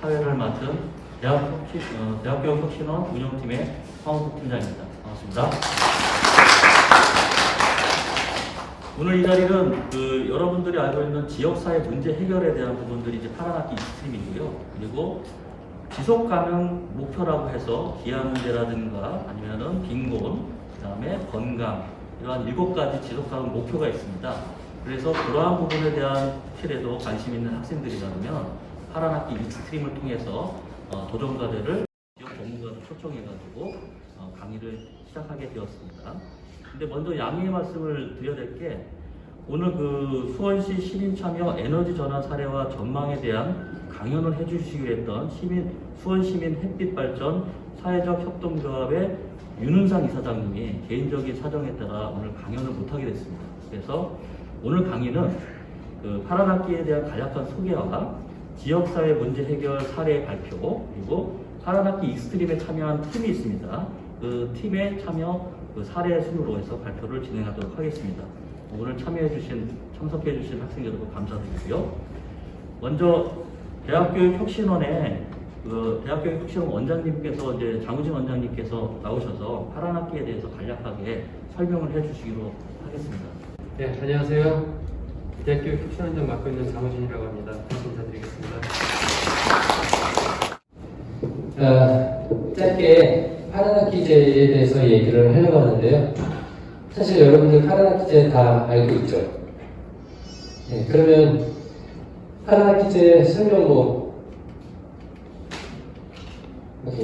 사회를 맡은 대학교혁신원 운영팀의 황우석 팀장입니다. 반갑습니다. 오늘 이 자리는 여러분들이 알고 있는 지역사회 문제 해결에 대한 부분들이 이제 파란학기 익스트림이고요. 그리고 지속 가능 목표라고 해서 기아 문제라든가 아니면은 빈곤, 그다음에 건강 이러한 7가지 지속 가능 목표가 있습니다. 그래서 그러한 부분에 대한 필에도 관심 있는 학생들이라면 파란학기 익스트림을 통해서 도전과제를 지역 전문가들 초청해가지고 강의를 시작하게 되었습니다. 근데 먼저 양해의 말씀을 드려야 될 게 오늘 수원시 시민참여 에너지 전환 사례와 전망에 대한 강연을 해주시기로 했던 수원시민 햇빛발전 사회적 협동조합의 윤은상 이사장님이 개인적인 사정에 따라 오늘 강연을 못하게 됐습니다. 그래서 오늘 강의는 파란학기에 대한 간략한 소개와 지역사회 문제 해결 사례 발표, 그리고 파란학기 익스트림에 참여한 팀이 있습니다. 그 팀의 참여 사례 순으로 해서 발표를 진행하도록 하겠습니다. 오늘 참석해주신 학생 여러분 감사드리고요. 먼저 대학교육혁신원의 대학교육혁신원 원장님께서 이제 장우진 원장님께서 나오셔서 파란학기에 대해서 간략하게 설명을 해주시기로 하겠습니다. 네, 안녕하세요. 대학교육혁신원장 맡고 있는 장우진이라고 합니다. 다시 인사드리겠습니다. 짧게 파란학기제에 대해서 얘기를 하려고 하는데요. 사실 여러분들 파란학기제 다 알고 있죠? 네, 그러면 파란학기제 설명문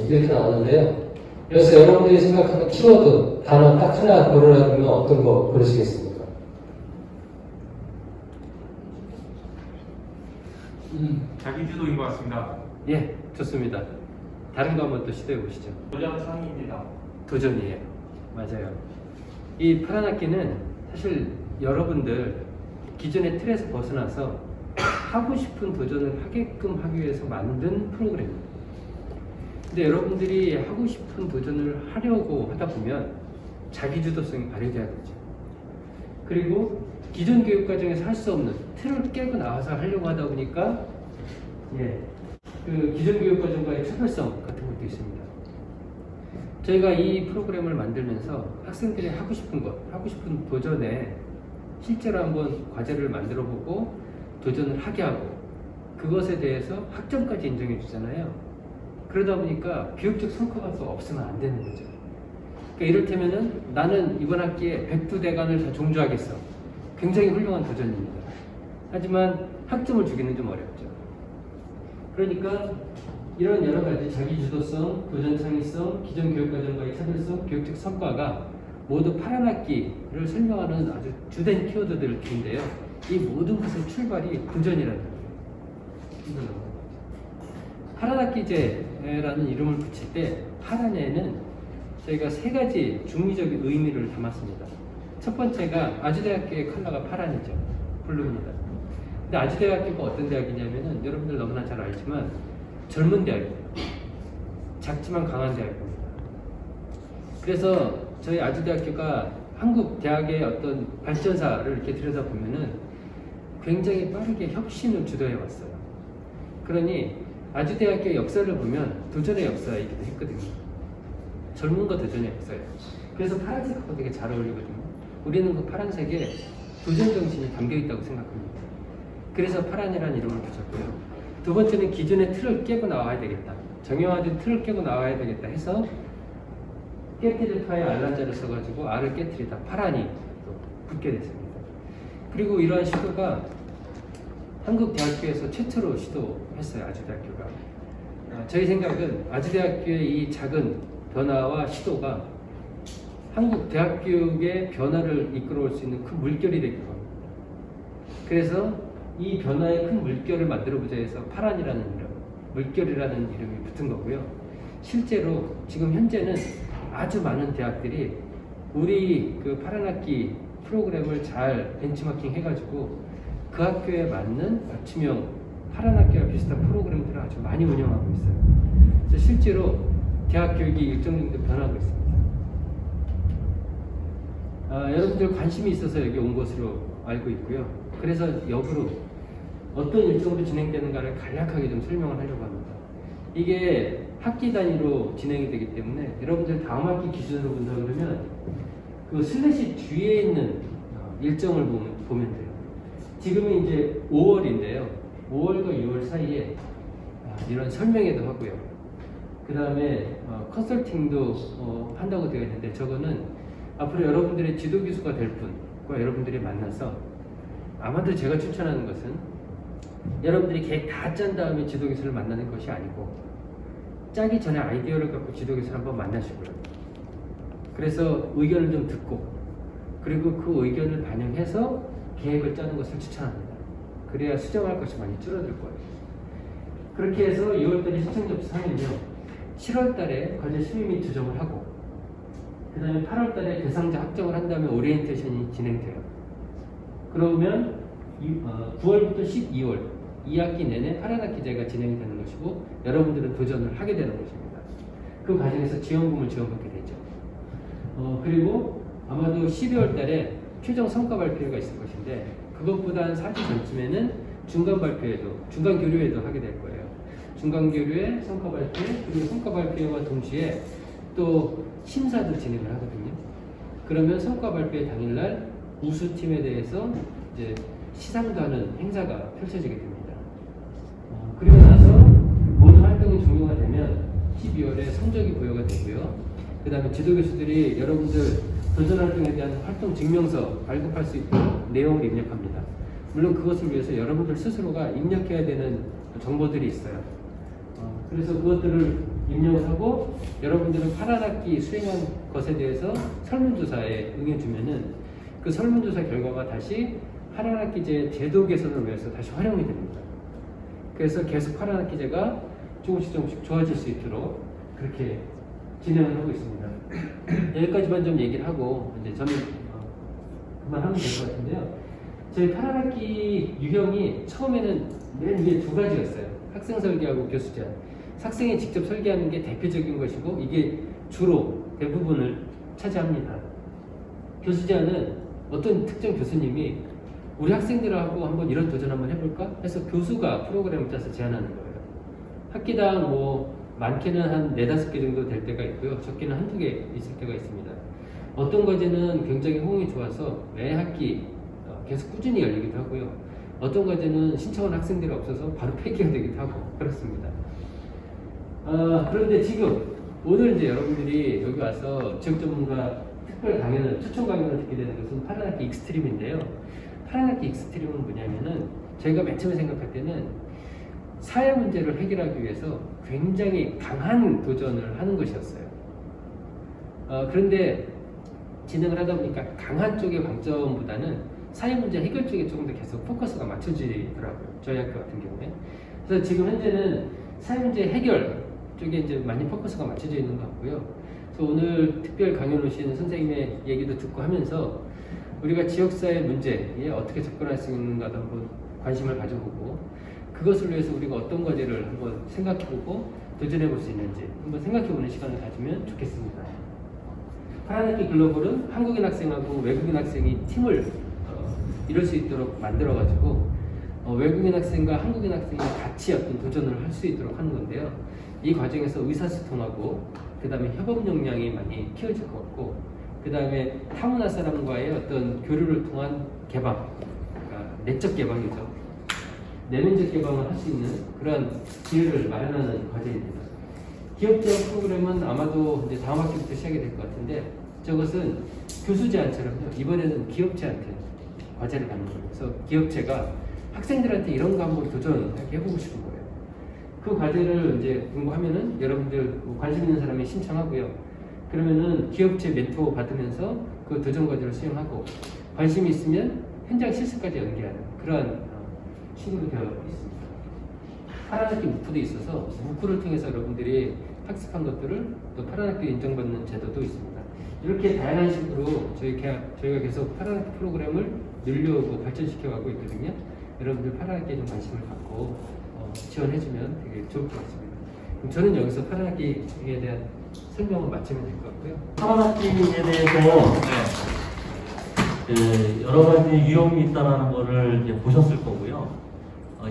이렇게 나오는데요. 여기서 여러분들이 생각하는 키워드, 단어 딱 하나 고르라면 어떤 거 고르시겠습니까? 자기주도인 것 같습니다. 예, 좋습니다. 다른 거 한번 또 시도해 보시죠. 도전상입니다. 도전이에요. 맞아요. 이 파란학기는 사실 여러분들 기존의 틀에서 벗어나서 하고 싶은 도전을 하게끔 하기 위해서 만든 프로그램입니다. 근데 여러분들이 하고 싶은 도전을 하려고 하다 보면 자기주도성이 발휘돼야 되죠. 그리고 기존 교육과정에서 할 수 없는 틀을 깨고 나와서 하려고 하다 보니까 그 기존 교육과정과의 차별성 같은 것도 있습니다. 저희가 이 프로그램을 만들면서 학생들이 하고 싶은 것, 하고 싶은 도전에 실제로 한번 과제를 만들어 보고 도전을 하게 하고 그것에 대해서 학점까지 인정해 주잖아요. 그러다 보니까 교육적 성과가 없으면 안 되는 거죠. 그러니까 이를테면은 나는 이번 학기에 백두대간을 다 종주하겠어. 굉장히 훌륭한 도전입니다. 하지만 학점을 주기는 좀 어렵죠. 그러니까 이런 여러 가지 자기주도성, 도전 창의성, 기존 교육과정과의 차별성, 교육적 성과가 모두 파란학기를 설명하는 아주 주된 키워드들인데요. 이 모든 것의 출발이 도전이라는 거예요. 파란학기제라는 이름을 붙일 때 파란에는 저희가 3가지 중의적인 의미를 담았습니다. 첫 번째가 아주대학교의 컬러가 파란이죠. 블루입니다. 근데 아주대학교가 어떤 대학이냐면은 여러분들 너무나 잘 알지만 젊은 대학이에요. 작지만 강한 대학입니다. 그래서 저희 아주대학교가 한국 대학의 어떤 발전사를 이렇게 들여다보면은 굉장히 빠르게 혁신을 주도해 왔어요. 그러니 아주대학교의 역사를 보면 도전의 역사이기도 했거든요. 젊은 거 도전의 역사예요. 그래서 파란색하고 되게 잘 어울리거든요. 우리는 그 파란색에 도전 정신이 담겨 있다고 생각합니다. 그래서 파란이라는 이름을 붙였고요. 두 번째는 기존의 틀을 깨고 나와야 되겠다. 정형화된 틀을 깨고 나와야 되겠다 해서 깨뜨릴 파에 알란자를 써가지고 알을 깨뜨리다 파란이 또 붙게 됐습니다. 그리고 이러한 시도가 한국 대학교에서 최초로 시도했어요. 아주대학교가. 저희 생각은 아주대학교의 이 작은 변화와 시도가 한국 대학 교육의 변화를 이끌어올 수 있는 큰 물결이 되기도 합니다. 그래서 이 변화의 큰 물결을 만들어보자 해서 파란이라는 이름, 물결이라는 이름이 붙은 거고요. 실제로 지금 현재는 아주 많은 대학들이 우리 그 파란학기 프로그램을 잘 벤치마킹 해가지고 그 학교에 맞는 맞춤형 파란학기와 비슷한 프로그램들을 아주 많이 운영하고 있어요. 그래서 실제로 대학 교육이 일정 정도 변하고 있습니다. 여러분들 관심이 있어서 여기 온 것으로 알고 있고요. 그래서 역으로 어떤 일정으로 진행되는가를 간략하게 좀 설명을 하려고 합니다. 이게 학기 단위로 진행이 되기 때문에 여러분들 다음 학기 기준으로 본다 그러면 그 슬래시 뒤에 있는 일정을 보면 돼요. 지금은 이제 5월인데요. 5월과 6월 사이에 이런 설명회도 하고요. 그 다음에 컨설팅도 한다고 되어 있는데 저거는 앞으로 여러분들의 지도 교수가 될 분과 여러분들이 만나서 아마도 제가 추천하는 것은 여러분들이 계획 다 짠 다음에 지도 교수를 만나는 것이 아니고 짜기 전에 아이디어를 갖고 지도 교수를 한번 만나시고요. 그래서 의견을 좀 듣고 그리고 그 의견을 반영해서 계획을 짜는 것을 추천합니다. 그래야 수정할 것이 많이 줄어들 거예요. 그렇게 해서 6월달에 신청 접수하면요 7월달에 과제 심의 및 조정을 하고 그 다음에 8월달에 대상자 확정을 한 다음에 오리엔테이션이 진행돼요. 그러면 9월부터 12월 2학기 내내 파란 학기제가 진행이 되는 것이고 여러분들은 도전을 하게 되는 것입니다. 그 과정에서 지원금을 지원받게 되죠. 그리고 아마도 12월 달에 최종 성과 발표가 있을 것인데 그것보다 한 4주 전쯤에는 중간 발표회도, 중간 교류회도 하게 될 거예요. 중간 교류회, 성과 발표, 그리고 성과 발표와 동시에 또 심사도 진행을 하거든요. 그러면 성과 발표회 당일날 우수팀에 대해서 이제 시상도 하는 행사가 펼쳐지게 됩니다. 그리고 나서 모든 활동이 종료가 되면 12월에 성적이 부여가 되고요. 그 다음에 지도교수들이 여러분들 도전활동에 대한 활동 증명서 발급할 수 있도록 내용을 입력합니다. 물론 그것을 위해서 여러분들 스스로가 입력해야 되는 정보들이 있어요. 그래서 그것들을 입력을 하고 여러분들은 파란 학기 수행한 것에 대해서 설문조사에 응해주면은 그 설문조사 결과가 다시 파란 학기제 제도 개선을 위해서 다시 활용이 됩니다. 그래서 계속 파란 학기제가 조금씩 좋아질 수 있도록 그렇게 진행을 하고 있습니다. 여기까지만 좀 얘기를 하고 이제 저는 그만하면 될 것 같은데요. 저희 파란 학기 유형이 처음에는 맨 위에 두 가지였어요. 학생 설계하고 교수 제안. 학생이 직접 설계하는 게 대표적인 것이고 이게 주로 대부분을 차지합니다. 교수 제안은 어떤 특정 교수님이 우리 학생들하고 한번 이런 도전 한번 해볼까? 해서 교수가 프로그램을 짜서 제안하는 거예요. 학기당 뭐 많게는 한 4-5개 정도 될 때가 있고요. 적게는 한두 개 있을 때가 있습니다. 어떤 과제는 굉장히 호응이 좋아서 매 학기 계속 꾸준히 열리기도 하고요. 어떤 과제는 신청한 학생들이 없어서 바로 폐기가 되기도 하고 그렇습니다. 그런데 지금 오늘 이제 여러분들이 여기 와서 지역 전문가 특별 강연을 초청 강연을 듣게 되는 것은 파란 학기 익스트림인데요. 파란 학기 익스트림은 뭐냐면은 저희가 맨 처음에 생각할 때는 사회 문제를 해결하기 위해서 굉장히 강한 도전을 하는 것이었어요. 그런데 진행을 하다 보니까 강한 쪽의 관점보다는 사회 문제 해결 쪽에 조금 더 계속 포커스가 맞춰지더라고요. 저희 학교 같은 경우에. 그래서 지금 현재는 사회 문제 해결 쪽에 이제 많이 포커스가 맞춰져 있는 것 같고요. 그래서 오늘 특별 강연 오신 선생님의 얘기도 듣고 하면서 우리가 지역사회 문제에 어떻게 접근할 수 있는가도 한번 관심을 가져보고 그것을 위해서 우리가 어떤 과제를 한번 생각해보고 도전해볼 수 있는지 한번 생각해보는 시간을 가지면 좋겠습니다. 파란 학기 글로벌은 한국인 학생하고 외국인 학생이 팀을 이룰 수 있도록 만들어가지고 외국인 학생과 한국인 학생이 같이 어떤 도전을 할 수 있도록 하는 건데요. 이 과정에서 의사소통하고 그 다음에 협업 역량이 많이 키워질 것 같고 그 다음에 타문화 사람과의 어떤 교류를 통한 개방, 그러니까 내적 개방이죠. 내면적 개방을 할 수 있는 그런 기회를 마련하는 과제입니다. 기업 제안 프로그램은 아마도 이제 다음 학기부터 시작이 될 것 같은데 저것은 교수 제안처럼요. 이번에는 기업체한테 과제를 받는 거예요. 그래서 기업체가 학생들한테 이런 거 한번 도전하게 해보고 싶은 거예요. 그 과제를 이제 공부하면은 여러분들 관심 있는 사람이 신청하고요. 그러면은 기업체 멘토 받으면서 그 도전 과제를 수행하고 관심이 있으면 현장 실습까지 연계하는 그러한 식으로 되어 있습니다. 파란 학기 무프도 있어서 무프를 통해서 여러분들이 학습한 것들을 또 파란 학기 인정받는 제도도 있습니다. 이렇게 다양한 식으로 저희가 계속 파란 학기 프로그램을 늘려오고 발전시켜가고 있거든요. 여러분들 파란 학기에 좀 관심을 갖고 지원해주면 되게 좋을 것 같습니다. 그럼 저는 여기서 파란 학기에 대한 설명을 마치면 될 것 같고요. 파란 학기에 대해서 여러 가지 유형이 있다는 것을 이제 보셨을 거고요.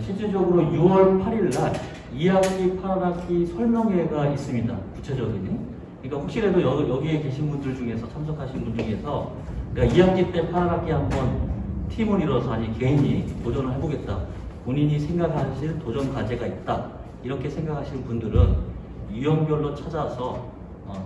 실질적으로 6월 8일 날 2학기, 8학기 설명회가 있습니다. 구체적인. 그러니까 혹시라도 여기에 계신 분들 중에서 참석하신 분 중에서 그러니까 2학기 때 8학기 한번 팀을 이뤄서 아니 개인이 도전을 해보겠다. 본인이 생각하실 도전 과제가 있다. 이렇게 생각하시는 분들은 유형별로 찾아서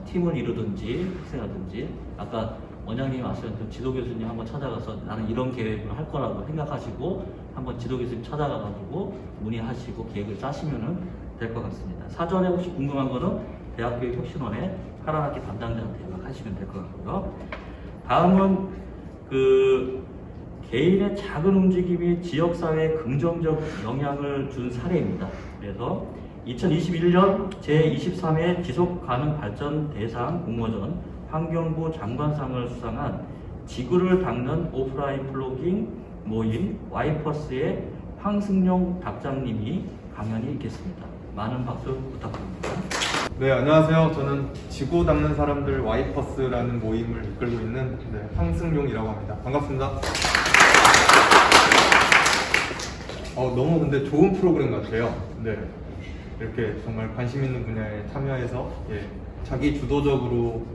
팀을 이루든지 학생이라든지 아까 원장님이 말씀하신 지도교수님 한번 찾아가서 나는 이런 계획을 할 거라고 생각하시고 한번 지도교수님 찾아가가지고 문의하시고 계획을 짜시면 될 것 같습니다. 사전에 혹시 궁금한 거는 대학교육혁신원의 8학기 담당자한테 연락하시면 될 것 같고요. 다음은 그 개인의 작은 움직임이 지역사회에 긍정적 영향을 준 사례입니다. 그래서 2021년 제23회 지속가능발전 대상 공모전 환경부 장관상을 수상한 지구를 닦는 오프라인 플로깅 모임 와이퍼스의 황승용 답장님이 강연이 있겠습니다. 많은 박수 부탁드립니다. 네, 안녕하세요. 저는 지구 닦는 사람들 와이퍼스라는 모임을 이끌고 있는 황승용이라고 합니다. 반갑습니다. 너무 근데 좋은 프로그램 같아요. 네, 이렇게 정말 관심 있는 분야에 참여해서 자기 주도적으로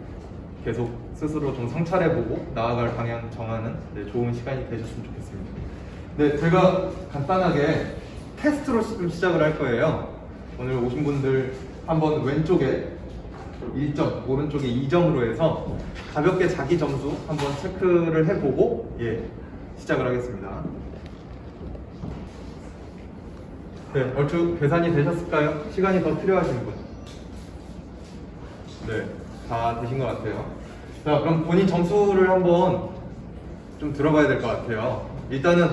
계속 스스로 좀 성찰해보고 나아갈 방향 정하는 좋은 시간이 되셨으면 좋겠습니다. 네, 제가 간단하게 테스트로 좀 시작을 할 거예요. 오늘 오신 분들 한번 왼쪽에 1점, 오른쪽에 2점으로 해서 가볍게 자기 점수 한번 체크를 해보고 시작을 하겠습니다. 네, 얼추 계산이 되셨을까요? 시간이 더 필요하신 분? 네, 다 되신 것 같아요. 자, 그럼 본인 점수를 한번 좀 들어봐야 될 것 같아요. 일단은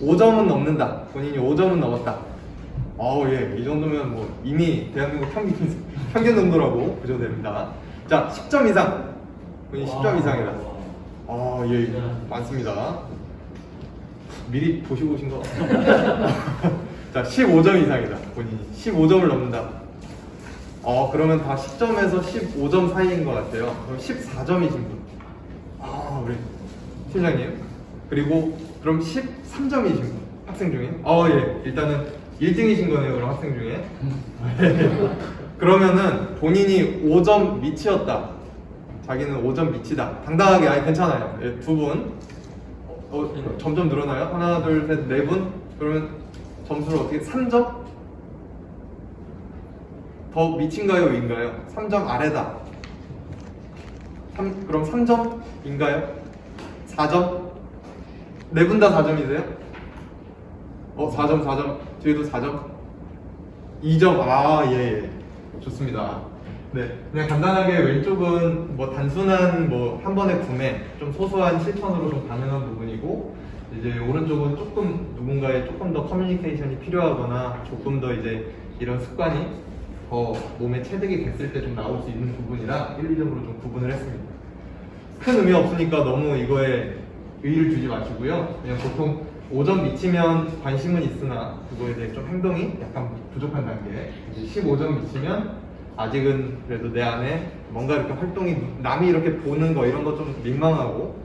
5점은 넘는다. 본인이 5점은 넘었다. 이 정도면 뭐 이미 대한민국 평균 정도라고 보셔도 됩니다. 자, 10점 이상. 본인 10점 이상이다. 많습니다. 미리 보시고 오신 거. 자, 15점 이상이다. 본인이 15점을 넘는다. 그러면 다 10점에서 15점 사이인 것 같아요. 그럼 14점이신 분. 우리 팀장님. 그리고 그럼 13점이신 분. 학생 중에. 일단은 1등이신 거네요. 그럼 학생 중에. 그러면은 본인이 5점 미치였다. 자기는 5점 미치다. 당당하게, 괜찮아요. 두 분. 점점 늘어나요? 하나, 둘, 셋, 네 분. 그러면 점수를 어떻게 3점? 더 미친가요? 위인가요? 3점 아래다. 그럼 3점인가요? 4점? 네 분 다 4점이세요? 4점. 뒤에도 4점? 2점. 예. 좋습니다. 네. 그냥 간단하게 왼쪽은 뭐 단순한 뭐 한 번의 구매, 좀 소소한 실천으로 좀 가능한 부분이고, 이제 오른쪽은 누군가의 조금 더 커뮤니케이션이 필요하거나 조금 더 이제 이런 습관이 더 몸에 체득이 됐을 때 좀 나올 수 있는 부분이라 1, 2점으로 좀 구분을 했습니다. 큰 의미 없으니까 너무 이거에 의의를 두지 마시고요. 그냥 보통 5점 미치면 관심은 있으나 그거에 대해 좀 행동이 약간 부족한 단계. 이제 15점 미치면 아직은 그래도 내 안에 뭔가 이렇게 활동이 남이 이렇게 보는 거 이런 거 좀 민망하고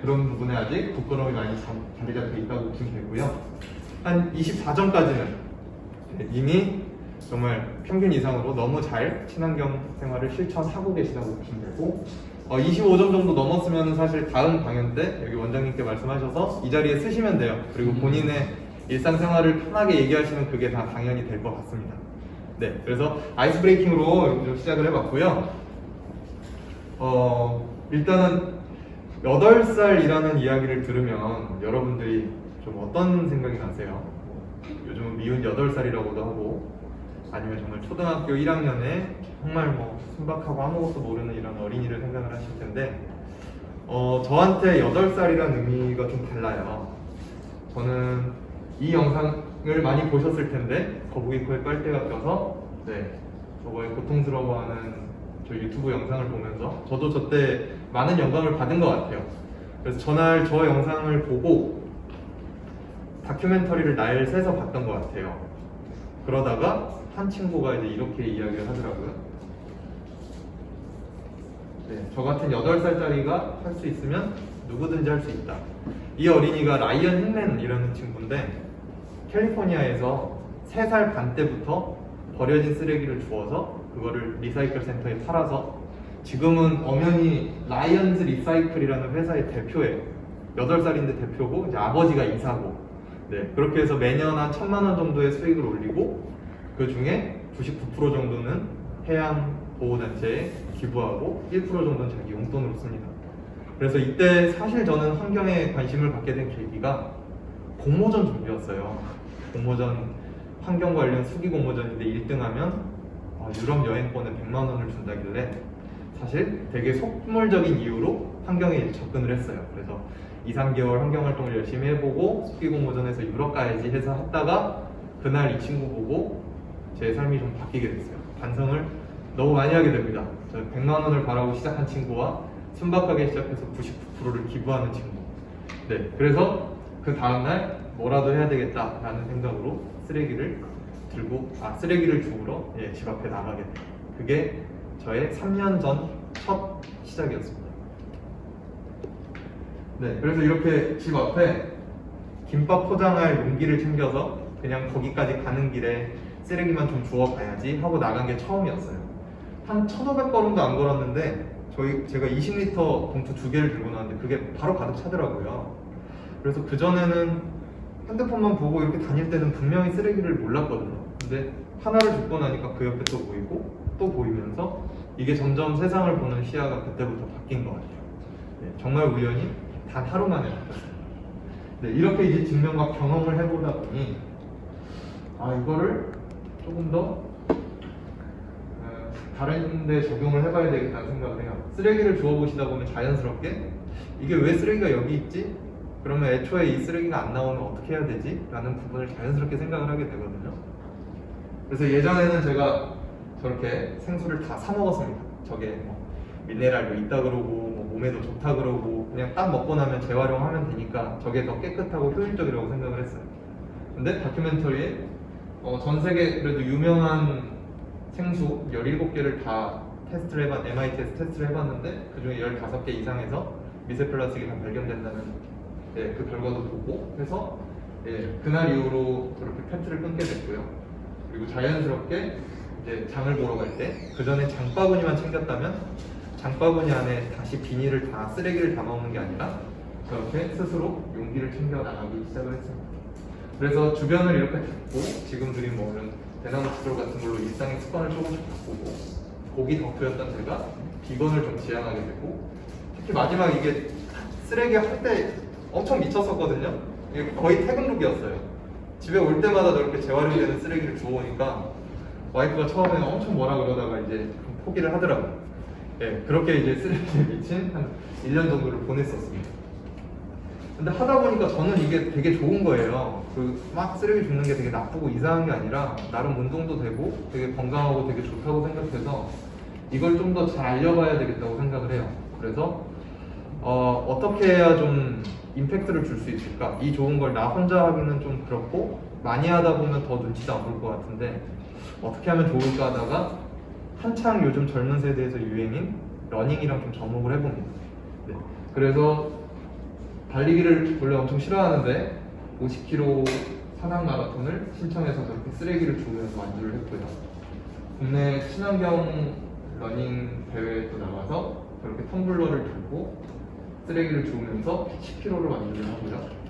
그런 부분에 아직 부끄러움이 많이 자리 잡혀 있다고 보시면 되고요. 한 24점까지는 이미 정말 평균 이상으로 너무 잘 친환경 생활을 실천하고 계시다고 보시면 되고, 25점 정도 넘었으면 사실 다음 강연 때 여기 원장님께 말씀하셔서 이 자리에 쓰시면 돼요. 그리고 본인의 일상생활을 편하게 얘기하시면 그게 다 강연이 될 것 같습니다. 네, 그래서 아이스 브레이킹으로 좀 시작을 해봤고요. 일단은 8살이라는 이야기를 들으면 여러분들이 좀 어떤 생각이 나세요? 요즘은 미운 8살이라고도 하고, 아니면 정말 초등학교 1학년에 정말 뭐 순박하고 아무것도 모르는 이런 어린이를 생각을 하실 텐데, 저한테 8살이라는 의미가 좀 달라요. 저는 이 영상을 많이 보셨을 텐데 거북이 코에 빨대가 껴서 저거에 고통스러워하는 저 유튜브 영상을 보면서 저도 저때 많은 영감을 받은 것 같아요. 그래서 전날 저 영상을 보고 다큐멘터리를 날 새서 봤던 것 같아요. 그러다가 한 친구가 이제 이렇게 이야기를 하더라고요. 저 같은 8살짜리가 할 수 있으면 누구든지 할 수 있다. 이 어린이가 라이언 힐맨이라는 친구인데, 캘리포니아에서 3살 반 때부터 버려진 쓰레기를 주워서 그거를 리사이클 센터에 팔아서 지금은 엄연히 라이언즈 리사이클이라는 회사의 대표예요. 8살인데 대표고 이제 아버지가 이사고, 네, 그렇게 해서 매년 한 1,000만 원 정도의 수익을 올리고 그 중에 99% 정도는 해양 보호단체에 기부하고 1% 정도는 자기 용돈으로 씁니다. 그래서 이때 사실 저는 환경에 관심을 갖게 된 계기가 공모전 준비였어요. 공모전 환경 관련 수기 공모전인데 1등하면 유럽 여행권에 100만 원을 준다길래 사실 되게 속물적인 이유로 환경에 접근을 했어요. 그래서 2-3개월 환경활동을 열심히 해보고 수기 공모전에서 유럽 가야지 해서 했다가 그날 이 친구 보고 제 삶이 좀 바뀌게 됐어요. 반성을 너무 많이 하게 됩니다. 저 100만 원을 바라고 시작한 친구와 순박하게 시작해서 99%를 기부하는 친구. 네, 그래서 그 다음날 뭐라도 해야 되겠다라는 생각으로 쓰레기를 주우러 집 앞에 나가게 돼요. 그게 저의 3년 전 첫 시작이었습니다. 네, 그래서 이렇게 집 앞에 김밥 포장할 용기를 챙겨서 그냥 거기까지 가는 길에 쓰레기만 좀 주워 가야지 하고 나간 게 처음이었어요. 한 1,500걸음도 안 걸었는데 제가 20리터 봉투 2개를 들고 나왔는데 그게 바로 가득 차더라고요. 그래서 그전에는 핸드폰만 보고 이렇게 다닐 때는 분명히 쓰레기를 몰랐거든요. 근데 하나를 줍고 나니까 그 옆에 또 보이고 또 보이면서 이게 점점 세상을 보는 시야가 그때부터 바뀐 것 같아요. 네, 정말 우연히 단 하루 만에 바뀌었어요. 네, 이렇게 이제 증명과 경험을 해보다 보니 이거를 조금 더 다른 데 적용을 해봐야 되겠다는 생각을 해요. 쓰레기를 주워보시다 보면 자연스럽게 이게 왜 쓰레기가 여기 있지? 그러면 애초에 이 쓰레기가 안 나오면 어떻게 해야 되지? 라는 부분을 자연스럽게 생각을 하게 되거든요. 그래서 예전에는 제가 저렇게 생수를 다 사 먹었습니다. 저게 미네랄도 있다 그러고 몸에도 좋다 그러고 그냥 딱 먹고 나면 재활용하면 되니까 저게 더 깨끗하고 효율적이라고 생각을 했어요. 근데 다큐멘터리에 전 세계 그래도 유명한 생수 17개를 다 MIT에서 테스트를 해봤는데 그 중에 15개 이상에서 미세 플라스틱이 다 발견된다는 그 결과도 보고 해서 그날 이후로 그렇게 페트를 끊게 됐고요. 그리고 자연스럽게 이제 장을 보러 갈 때 그 전에 장바구니만 챙겼다면 장바구니 안에 다시 비닐을 다 쓰레기를 담아오는 게 아니라 저렇게 스스로 용기를 챙겨 나가기 시작을 했습니다. 그래서 주변을 이렇게 닫고 지금들이 이런 대나무 칫솔 같은 걸로 일상의 습관을 조금씩 바꾸고 고기 덕후였던 제가 비건을 좀 지향하게 되고 특히 마지막 이게 쓰레기 할 때 엄청 미쳤었거든요. 이게 거의 퇴근룩이었어요. 집에 올 때마다 저렇게 재활용되는 쓰레기를 주워오니까 와이프가 처음에 엄청 뭐라 그러다가 이제 포기를 하더라고요. 그렇게 이제 쓰레기에 미친 한 1년 정도를 보냈었습니다. 근데 하다 보니까 저는 이게 되게 좋은 거예요. 막 쓰레기 줍는 게 되게 나쁘고 이상한 게 아니라 나름 운동도 되고 되게 건강하고 되게 좋다고 생각해서 이걸 좀 더 잘 알려봐야 되겠다고 생각을 해요. 그래서 어떻게 해야 좀 임팩트를 줄 수 있을까? 이 좋은 걸 나 혼자 하기는 좀 그렇고 많이 하다 보면 더 눈치도 안 볼 것 같은데 어떻게 하면 좋을까 하다가 한창 요즘 젊은 세대에서 유행인 러닝이랑 좀 접목을 해봅니다. 네. 그래서 달리기를 원래 엄청 싫어하는데 50km 산악 마라톤을 신청해서 저렇게 쓰레기를 주우면서 완주를 했고요. 국내 친환경 러닝 대회에도 나가서 저렇게 텀블러를 들고 쓰레기를 주우면서 10km를 완주를 하고요.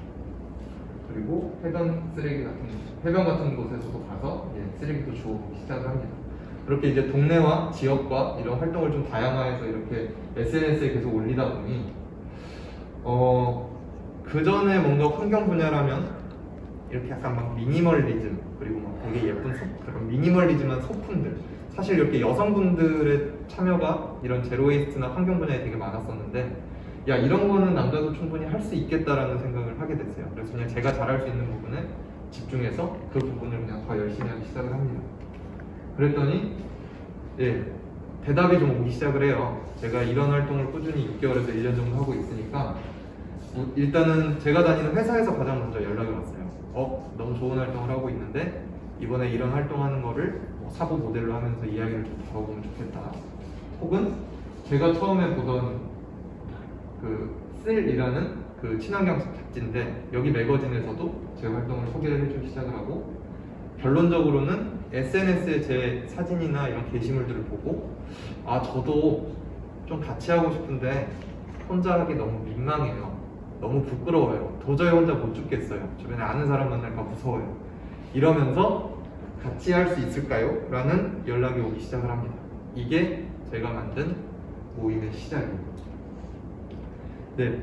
그리고 해변 같은 곳에서도 가서 쓰레기도 주워보기 시작을 합니다. 그렇게 이제 동네와 지역과 이런 활동을 좀 다양화해서 이렇게 SNS에 계속 올리다 보니 그 전에 뭔가 환경 분야라면 이렇게 약간 막 미니멀리즘 그리고 막 되게 예쁜 그런 미니멀리즘한 소품들 사실 이렇게 여성분들의 참여가 이런 제로웨이스트나 환경 분야에 되게 많았었는데 야 이런 거는 남자도 충분히 할 수 있겠다라는 생각을 하게 됐어요. 그래서 그냥 제가 잘할 수 있는 부분에 집중해서 그 부분을 그냥 더 열심히 하기 시작을 합니다. 그랬더니 대답이 좀 오기 시작을 해요. 제가 이런 활동을 꾸준히 6개월에서 1년 정도 하고 있으니까 일단은 제가 다니는 회사에서 가장 먼저 연락이 왔어요. 너무 좋은 활동을 하고 있는데 이번에 이런 활동하는 거를 사고 모델로 하면서 이야기를 좀 다뤄보면 좋겠다. 혹은 제가 처음에 보던 그 셀이라는 그 친환경 잡지인데 여기 매거진에서도 제 활동을 소개를 해주기 시작을 하고 결론적으로는 SNS에 제 사진이나 이런 게시물들을 보고 아 저도 좀 같이 하고 싶은데 혼자 하기 너무 민망해요. 너무 부끄러워요. 도저히 혼자 못 죽겠어요. 주변에 아는 사람 만날까 무서워요. 이러면서 같이 할 수 있을까요? 라는 연락이 오기 시작을 합니다. 이게 제가 만든 모임의 시작입니다. 네.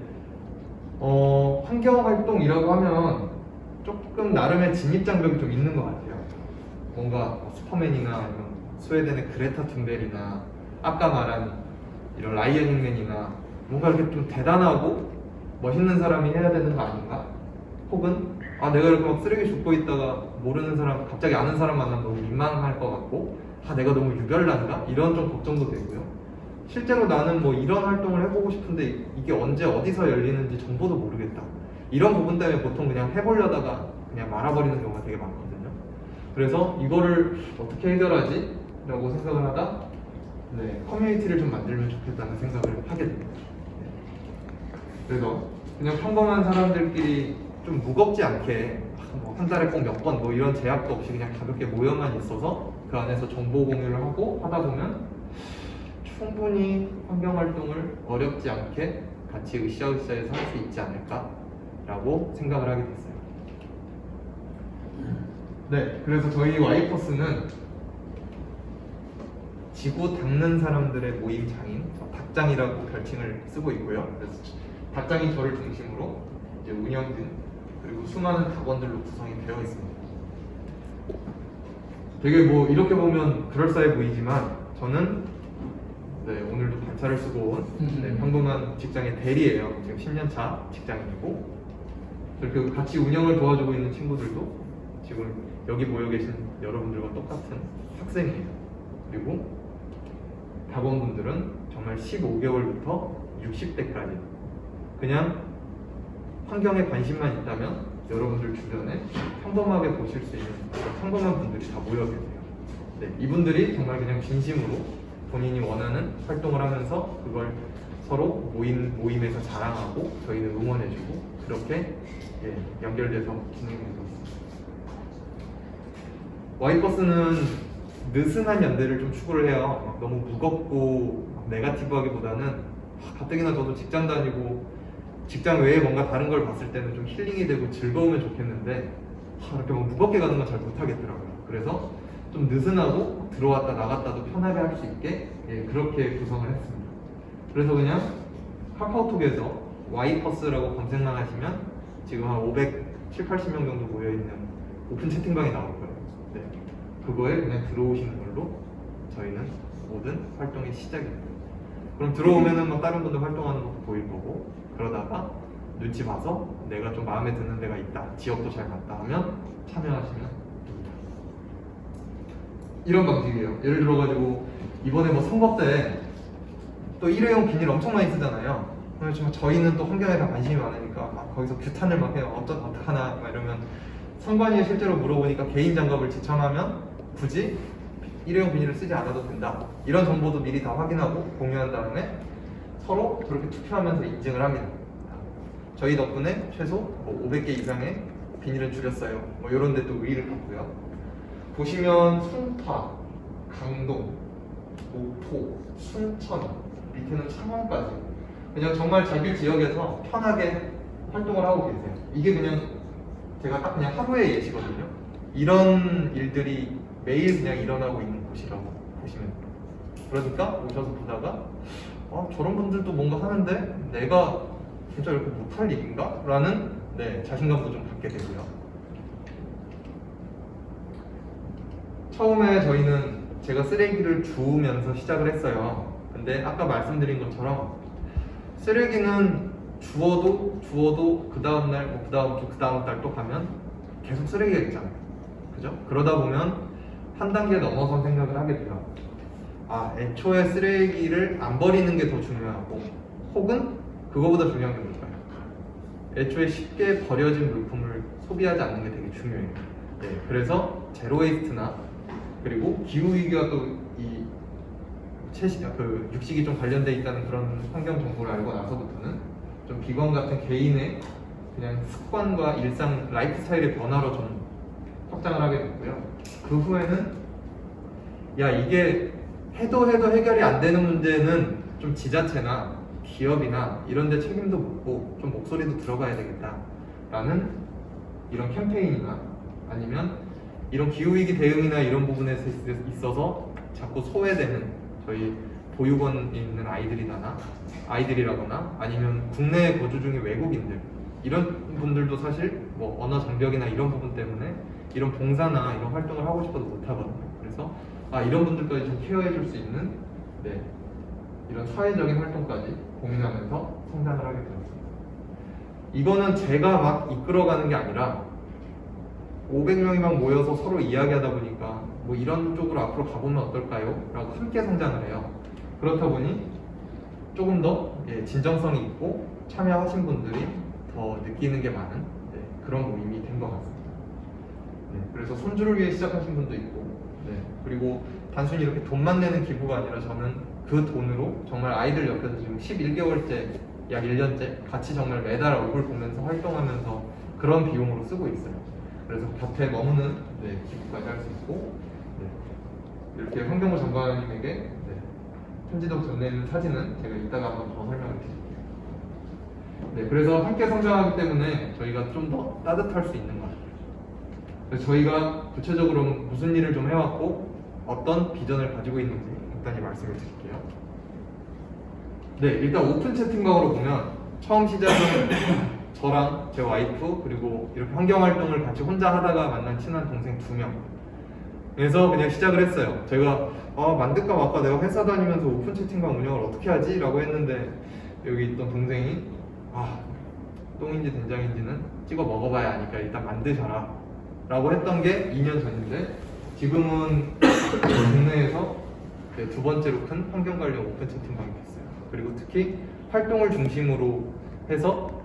환경활동이라고 하면 조금 나름의 진입장벽이 좀 있는 것 같아요. 뭔가 슈퍼맨이나 아니면 스웨덴의 그레타 툰베리나 아까 말한 이런 라이언 힐맨이나 뭔가 이렇게 좀 대단하고 멋있는 사람이 해야 되는 거 아닌가? 혹은 아 내가 이렇게 막 쓰레기 줍고 있다가 모르는 사람 갑자기 아는 사람 만나면 너무 민망할 것 같고 아 내가 너무 유별난가? 이런 좀 걱정도 되고요. 실제로 나는 뭐 이런 활동을 해보고 싶은데 이게 언제 어디서 열리는지 정보도 모르겠다. 이런 부분 때문에 보통 그냥 해보려다가 그냥 말아버리는 경우가 되게 많거든요. 그래서 이거를 어떻게 해결하지? 라고 생각을 하다 커뮤니티를 좀 만들면 좋겠다는 생각을 하게 됩니다. 그래서 그냥 평범한 사람들끼리 좀 무겁지 않게 뭐 한 달에 꼭 몇 번 뭐 이런 제약도 없이 그냥 가볍게 모여만 있어서 그 안에서 정보 공유를 하고 하다 보면 충분히 환경활동을 어렵지 않게 같이 으쌰으쌰해서 할 수 있지 않을까라고 생각을 하게 됐어요. 네, 그래서 저희 와이퍼스는 지구 닦는 사람들의 모임 장인, 닭장이라고 별칭을 쓰고 있고요. 그래서 닭장인 저를 중심으로 이제 운영진 그리고 수많은 닭원들로 구성이 되어 있습니다. 되게 뭐 이렇게 보면 그럴싸해 보이지만 저는 오늘도 반차를 쓰고 온 평범한 직장의 대리예요. 지금 10년차 직장인이고 이렇게 같이 운영을 도와주고 있는 친구들도 지금 여기 모여 계신 여러분들과 똑같은 학생이에요. 그리고 닭원분들은 정말 15개월부터 60대까지 그냥 환경에 관심만 있다면 여러분들 주변에 평범하게 보실 수 있는 평범한 분들이 다 모여 계세요. 네, 이분들이 정말 그냥 진심으로 본인이 원하는 활동을 하면서 그걸 서로 모임에서 자랑하고 저희는 응원해주고 그렇게 연결돼서 진행되고 있습니다. 와이버스는 느슨한 연대를 좀 추구를 해요. 너무 무겁고 네거티브하기보다는 가뜩이나 저도 직장 다니고 직장 외에 뭔가 다른 걸 봤을 때는 좀 힐링이 되고 즐거우면 좋겠는데 이렇게 뭐 무겁게 가는 건 잘 못하겠더라고요. 그래서 좀 느슨하고 들어왔다 나갔다도 편하게 할 수 있게 그렇게 구성을 했습니다. 그래서 그냥 카카오톡에서 와이퍼스라고 검색만 하시면 지금 한 570, 80명 정도 모여있는 오픈 채팅방이 나올 거예요. 네. 그거에 그냥 들어오시는 걸로 저희는 모든 활동의 시작입니다. 그럼 들어오면은 뭐 다른 분들 활동하는 것도 보일 거고 그러다가 눈치 봐서 내가 좀 마음에 드는 데가 있다, 지역도 잘 갔다 하면 참여하시면 됩니다. 이런 방식이에요. 예를 들어가지고 이번에 뭐 선거 때 또 일회용 비닐 엄청 많이 쓰잖아요. 그렇지만 저희는 또 환경에 다 관심이 많으니까 막 거기서 규탄을 막 해요. 어떡하나 막 이러면 선관위에 실제로 물어보니까 개인 장갑을 지참하면 굳이 일회용 비닐을 쓰지 않아도 된다. 이런 정보도 미리 다 확인하고 공유한 다음에 서로 그렇게 투표하면서 인증을 합니다. 저희 덕분에 최소 뭐 500개 이상의 비닐을 줄였어요. 뭐 이런 데 또 의의를 받고요. 보시면 송파, 강동, 목포, 순천, 밑에는 창원까지 그냥 정말 자기 지역에서 편하게 활동을 하고 계세요. 이게 그냥 제가 딱 그냥 하루의 예시거든요. 이런 일들이 매일 그냥 일어나고 있는 곳이라고 보시면 돼요. 그러니까 오셔서 보다가 저런 분들도 뭔가 하는데 내가 진짜 이렇게 못할 일인가? 라는 자신감도 좀 갖게 되고요. 처음에 저희는 제가 쓰레기를 주우면서 시작을 했어요. 근데 아까 말씀드린 것처럼 쓰레기는 주워도 그 다음날, 그 다음 주, 그 다음 달 또 가면 계속 쓰레기가 있잖아요. 그죠? 그러다 보면 한 단계 넘어선 생각을 하게 돼요. 애초에 쓰레기를 안 버리는 게 더 중요하고 혹은 그거보다 중요한 게 뭘까요? 애초에 쉽게 버려진 물품을 소비하지 않는 게 되게 중요해요. 그래서 제로웨이스트나 그리고 기후위기와 또 이 육식이 좀 관련돼 있다는 그런 환경 정보를 알고 나서부터는 좀 비건 같은 개인의 그냥 습관과 일상 라이프 스타일의 변화로 좀 확장을 하게 됐고요. 그 후에는 야 이게 해도 해결이 안 되는 문제는 좀 지자체나 기업이나 이런 데 책임도 묻고 좀 목소리도 들어가야 되겠다라는 이런 캠페인이나 아니면 이런 기후위기 대응이나 이런 부분에 있어서 자꾸 소외되는 저희 보육원에 있는 아이들이라거나 아니면 국내에 거주 중인 외국인들 이런 분들도 사실 뭐 언어 장벽이나 이런 부분 때문에 이런 봉사나 이런 활동을 하고 싶어도 못하거든요. 그래서 이런 분들까지 좀 케어해 줄 수 있는 이런 사회적인 활동까지 고민하면서 성장을 하게 되었습니다. 이거는 제가 막 이끌어가는 게 아니라 500명이 막 모여서 서로 이야기하다 보니까 뭐 이런 쪽으로 앞으로 가보면 어떨까요? 라고 함께 성장을 해요. 그렇다 보니 조금 더 진정성이 있고 참여하신 분들이 더 느끼는 게 많은 그런 모임이 된 것 같습니다. 그래서 손주를 위해 시작하신 분도 있고 그리고 단순히 이렇게 돈만 내는 기부가 아니라 저는 그 돈으로 정말 아이들 옆에서 지금 11개월째 약 1년째 같이 정말 매달 얼굴 보면서 활동하면서 그런 비용으로 쓰고 있어요. 그래서 곁에 머무는 기부까지 할 수 있고 이렇게 황병호 장관님에게 편지도 전내는 사진은 제가 이따가 한번 더 설명을 드릴게요. 그래서 함께 성장하기 때문에 저희가 좀 더 따뜻할 수 있는 것 같아요. 그래서 저희가 구체적으로 무슨 일을 좀 해왔고 어떤 비전을 가지고 있는지 간단히 말씀을 드릴게요. 일단 오픈 채팅방으로 보면 처음 시작은 저랑 제 와이프 그리고 이렇게 환경활동을 같이 혼자 하다가 만난 친한 동생 2명 그래서 그냥 시작을 했어요. 제가 만들까 말까 내가 회사 다니면서 오픈 채팅방 운영을 어떻게 하지? 라고 했는데 여기 있던 동생이 똥인지 된장인지는 찍어 먹어봐야 아니까 일단 만드셔라 라고 했던 게 2년 전인데 지금은 국내에서 2번째로 큰 환경 관련 오픈 채팅방이 됐어요. 그리고 특히 활동을 중심으로 해서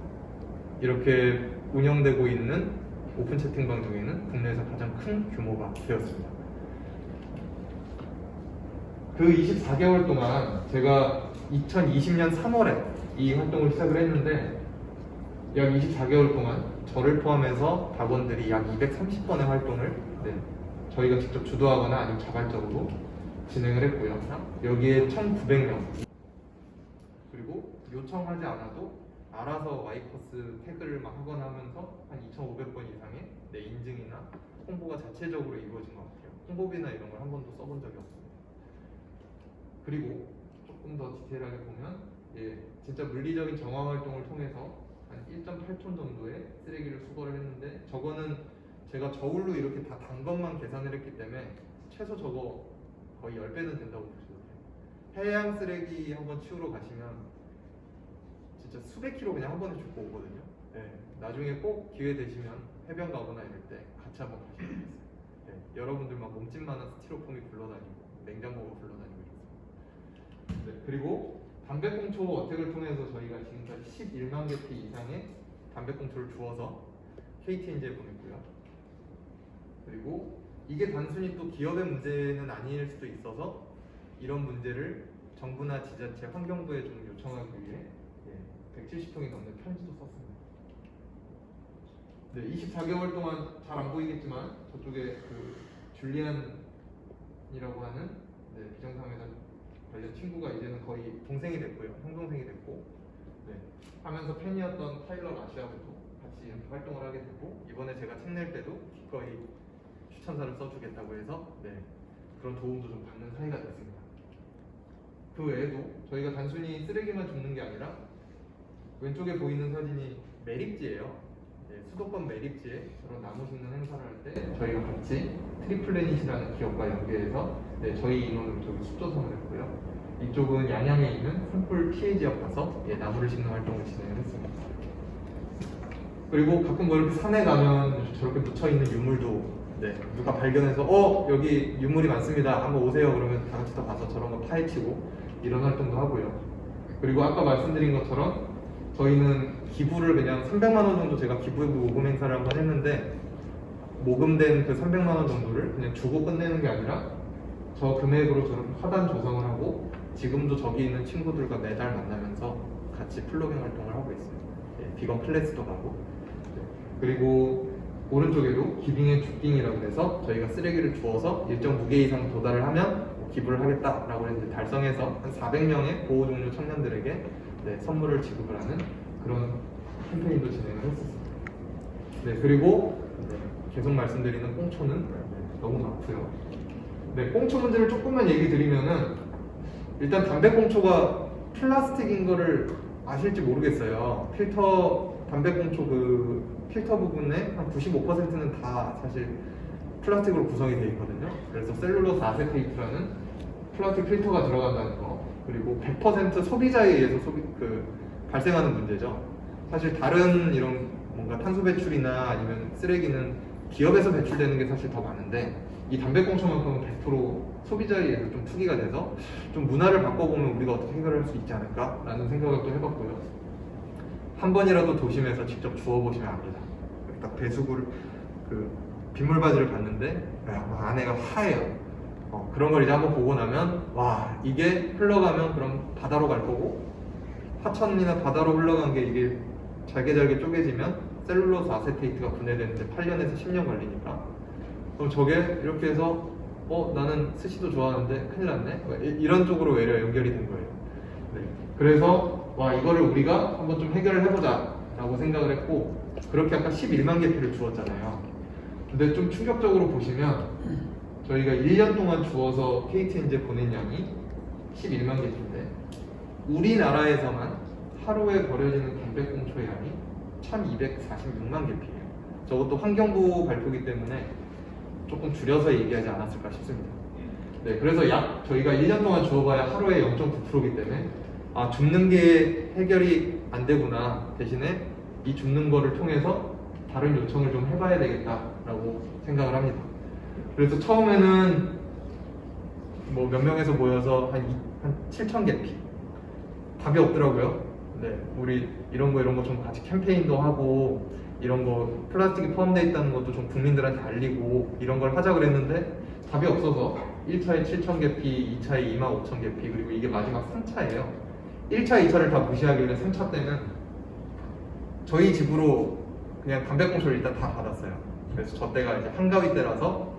이렇게 운영되고 있는 오픈 채팅방 중에는 국내에서 가장 큰 규모가 되었습니다. 그 24개월 동안 제가 2020년 3월에 이 활동을 시작을 했는데 약 24개월 동안 저를 포함해서 답원들이 약 230번의 활동을 저희가 직접 주도하거나 아니면 자발적으로 진행을 했고요. 여기에 1,900명 그리고 요청하지 않아도 알아서 와이퍼스 태그를 막 하거나 하면서 한 2,500번 이상의 인증이나 홍보가 자체적으로 이루어진 것 같아요. 홍보비나 이런 걸 한 번도 써본 적이 없습니다. 그리고 조금 더 디테일하게 보면 진짜 물리적인 정화 활동을 통해서 한 1.8톤 정도의 쓰레기를 수거를 했는데 저거는 제가 저울로 이렇게 다 단 것만 계산을 했기 때문에 최소 저거 거의 10배는 된다고 보셔도 돼요. 해양 쓰레기 한번 치우러 가시면 진짜 수백 킬로 그냥 한 번에 줍고 오거든요. 나중에 꼭 기회 되시면 해변 가거나 이럴 때 같이 한번 가시면 되겠어요. 여러분들 막 몸집만한 스티로폼이 굴러다니고 냉장고가 굴러다니고 이렇습니다. 그리고 담배꽁초 어택을 통해서 저희가 지금까지 11만 개피 이상의 담배꽁초를 주워서 KTNG에 보냈고요. 그리고 이게 단순히 또 기업의 문제는 아닐 수도 있어서 이런 문제를 정부나 지자체, 환경부에 좀 요청하기 위해 170통이 넘는 편지도 썼습니다. 24개월 동안 잘 안 보이겠지만 저쪽에 그 줄리안이라고 하는 비정상회담 관련 친구가 이제는 거의 동생이 됐고요. 형동생이 됐고 하면서 팬이었던 타일러 라시아부터 같이 이렇게 활동을 하게 되고 이번에 제가 책 낼 때도 기꺼이 추천사를 써주겠다고 해서 그런 도움도 좀 받는 사이가 됐습니다. 그 외에도 저희가 단순히 쓰레기만 줍는 게 아니라 왼쪽에 보이는 사진이 매립지예요. 수도권 매립지에 저런 나무 심는 행사를 할 때 저희가 같이 트리플래닛이라는 기업과 연계해서 저희 인원으로 저기 숲조성을 했고요. 이쪽은 양양에 있는 산불 피해 지역 가서 나무를 심는 활동을 진행을 했습니다. 그리고 가끔 뭐 이렇게 산에 가면 저렇게 묻혀있는 유물도 누가 발견해서 여기 유물이 많습니다. 한번 오세요. 그러면 다 같이 다 가서 저런 거 파헤치고 이런 활동도 하고요. 그리고 아까 말씀드린 것처럼 저희는 기부를 그냥 300만 원 정도 제가 기부해보 모금 행사를 한번 했는데 모금된 그 300만 원 정도를 그냥 주고 끝내는 게 아니라 저 금액으로 저렇게 화단 조성을 하고 지금도 저기 있는 친구들과 매달 만나면서 같이 플로깅 활동을 하고 있어요. 예, 비건 클래스도 가고. 네. 그리고 오른쪽에도 기빙 앤 죽빙이라고 해서 저희가 쓰레기를 주워서 일정 무게 이상 도달을 하면 기부를 하겠다라고 했는데 달성해서 한 400명의 보호 종료 청년들에게 네, 선물을 지급을 하는 그런 캠페인도 진행을 했었습니다. 네, 그리고 네, 계속 말씀드리는 꽁초는 네, 너무 많고요. 네, 꽁초 문제를 조금만 얘기 드리면은 일단 담배 꽁초가 플라스틱인 거를 아실지 모르겠어요. 담배 꽁초 그 필터 부분에 한 95%는 다 사실 플라스틱으로 구성이 되어 있거든요. 그래서 셀룰로스 아세테이트라는 플라스틱 필터가 들어간다는 거, 그리고 100% 소비자에 의해서 발생하는 문제죠. 사실 다른 이런 뭔가 탄소 배출이나 아니면 쓰레기는 기업에서 배출되는 게 사실 더 많은데 이 담배 꽁초만큼은 100% 소비자에 의해서 좀 투기가 돼서 좀 문화를 바꿔보면 우리가 어떻게 해결할 수 있지 않을까라는 생각을 또 해봤고요. 한 번이라도 도심에서 직접 주워보시면 압니다. 딱 배수구를 빗물 바지를 봤는데 안에가 하얘요. 그런 걸 이제 한번 보고 나면 와, 이게 흘러가면 그럼 바다로 갈 거고, 하천이나 바다로 흘러간 게 이게 잘게 쪼개지면 셀룰로스 아세테이트가 분해되는데 8년에서 10년 걸리니까, 그럼 저게 이렇게 해서 나는 스시도 좋아하는데 큰일 났네, 이런 쪽으로 외려 연결이 된 거예요. 네. 그래서 와, 이거를 우리가 한번 좀 해결을 해보자 라고 생각을 했고, 그렇게 아까 11만 개피를 주었잖아요. 근데 좀 충격적으로 보시면 저희가 1년 동안 주어서 KTNG에 보낸 양이 11만 개피인데 우리나라에서만 하루에 버려지는 담배꽁초의 양이 1246만 개피예요. 저것도 환경부 발표기 때문에 조금 줄여서 얘기하지 않았을까 싶습니다. 네, 그래서 저희가 1년 동안 주어봐야 하루에 0.9%이기 때문에 줍는 게 해결이 안 되구나, 대신에 이 줍는 거를 통해서 다른 요청을 좀 해봐야 되겠다라고 생각을 합니다. 그래서 처음에는 뭐 몇 명에서 모여서 한 7,000개 피 답이 없더라고요. 네, 우리 이런 거 좀 같이 캠페인도 하고, 이런 거 플라스틱이 포함되어 있다는 것도 좀 국민들한테 알리고 이런 걸 하자 그랬는데 답이 없어서 1차에 7,000개 피, 2차에 25,000개 피, 그리고 이게 마지막 3차예요. 1차, 2차를 다 무시하길래 3차 때는 저희 집으로 그냥 담배꽁초를 일단 다 받았어요. 그래서 저 때가 이제 한가위 때라서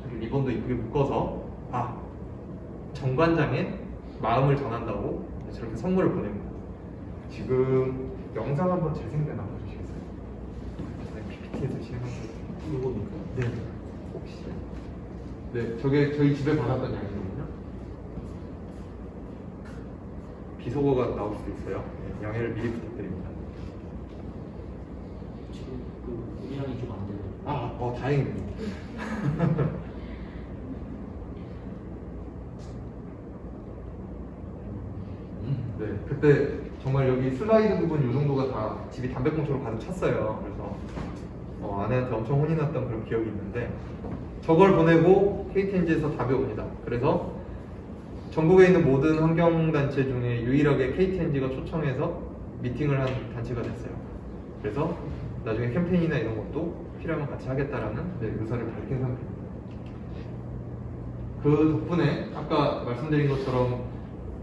저기 리본도 이쁘게 묶어서 정관장의 마음을 전한다고 저렇게 선물을 보냅니다. 지금 영상 한번 재생되나 봐주시겠어요? PPT에서 시행한 거 이겁니까? 네, 혹시 네, 저게 저희 집에 받았던 양이거든요. 비속어가 나올 수도 있어요. 네, 양해를 미리 부탁드립니다. 지금 음향이 좀 안 돼요. 다행입니다. 네, 그때 정말 여기 슬라이드 부분 이 정도가 다 집이 담배꽁초로 가득 찼어요. 그래서 아내한테 엄청 혼이 났던 그런 기억이 있는데, 저걸 보내고 KTNG에서 답이 옵니다. 그래서 전국에 있는 모든 환경단체 중에 유일하게 KTNG가 초청해서 미팅을 한 단체가 됐어요. 그래서 나중에 캠페인이나 이런 것도 필요하면 같이 하겠다라는 의사를 밝힌 상태입니다. 그 덕분에 아까 말씀드린 것처럼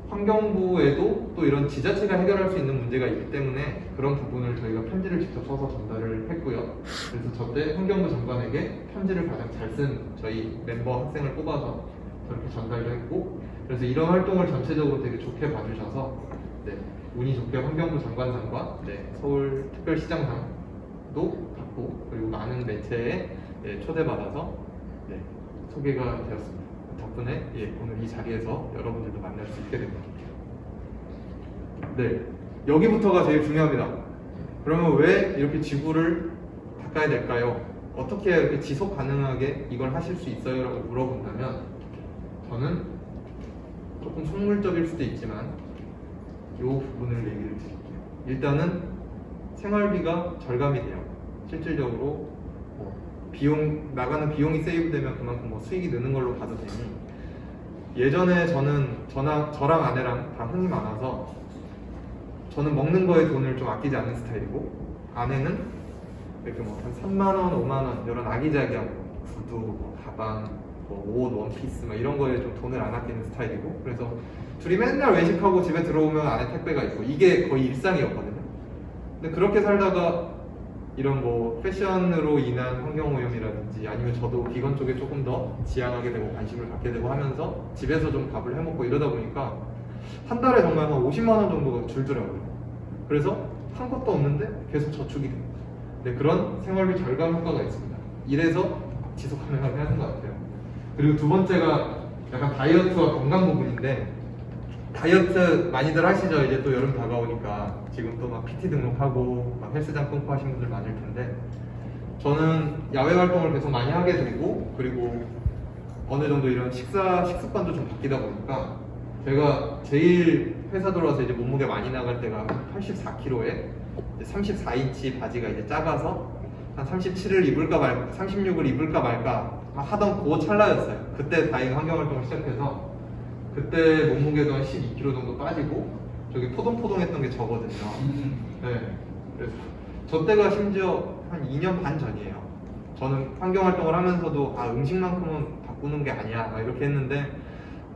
환경부에도 또 이런 지자체가 해결할 수 있는 문제가 있기 때문에 그런 부분을 저희가 편지를 직접 써서 전달을 했고요. 그래서 저때 환경부 장관에게 편지를 가장 잘 쓴 저희 멤버 학생을 뽑아서 저렇게 전달을 했고, 그래서 이런 활동을 전체적으로 되게 좋게 봐주셔서 운이 좋게 환경부 장관상과 서울특별시장상도 받고, 그리고 많은 매체에 초대받아서 소개가 되었습니다. 덕분에 오늘 이 자리에서 여러분들도 만날 수 있게 됩니다. 네, 여기부터가 제일 중요합니다. 그러면 왜 이렇게 지구를 닦아야 될까요? 어떻게 이렇게 지속 가능하게 이걸 하실 수 있어요? 라고 물어본다면 저는 조금 속물적일 수도 있지만 이 부분을 얘기를 드릴게요. 일단은 생활비가 절감이 돼요. 실질적으로 나가는 비용이 세이브되면 그만큼 수익이 느는 걸로 봐도 되니, 예전에 저랑 아내랑 다 흥이 많아서 저는 먹는 거에 돈을 좀 아끼지 않는 스타일이고, 아내는 이렇게 한 3만 원, 5만 원 이런 아기자기한 구두, 가방, 뭐옷 원피스 막 이런 거에 좀 돈을 안 아끼는 스타일이고, 그래서 둘이 맨날 외식하고 집에 들어오면 안에 택배가 있고 이게 거의 일상이었거든요. 근데 그렇게 살다가 이런 뭐 패션으로 인한 환경오염이라든지 아니면 저도 비건 쪽에 조금 더 지향하게 되고 관심을 갖게 되고 하면서 집에서 좀 밥을 해먹고 이러다 보니까 한 달에 정말 한 50만 원 정도가 줄더라고요. 그래서 한 것도 없는데 계속 저축이 됩니다. 네, 그런 생활비 절감 효과가 있습니다. 이래서 지속 가능하게 하는 것 같아요. 그리고 두 번째가 약간 다이어트와 건강 부분인데, 다이어트 많이들 하시죠? 이제 또 여름 다가오니까 지금 또 막 PT 등록하고 막 헬스장 끊고 하신 분들 많을 텐데, 저는 야외 활동을 계속 많이 하게 되고 그리고 어느 정도 이런 식습관도 좀 바뀌다 보니까 제가 제일 회사 들어와서 이제 몸무게 많이 나갈 때가 84kg에 34인치 바지가 이제 작아서 한 37을 입을까 말까, 36을 입을까 말까 하던 그 찰나였어요. 그때 다행히 환경활동을 시작해서 그때 몸무게도 한 12kg 정도 빠지고 저기 포동포동했던 게 저거든요. 네, 그래서 저 때가 심지어 한 2년 반 전이에요. 저는 환경활동을 하면서도 음식만큼은 바꾸는 게 아니야 막 이렇게 했는데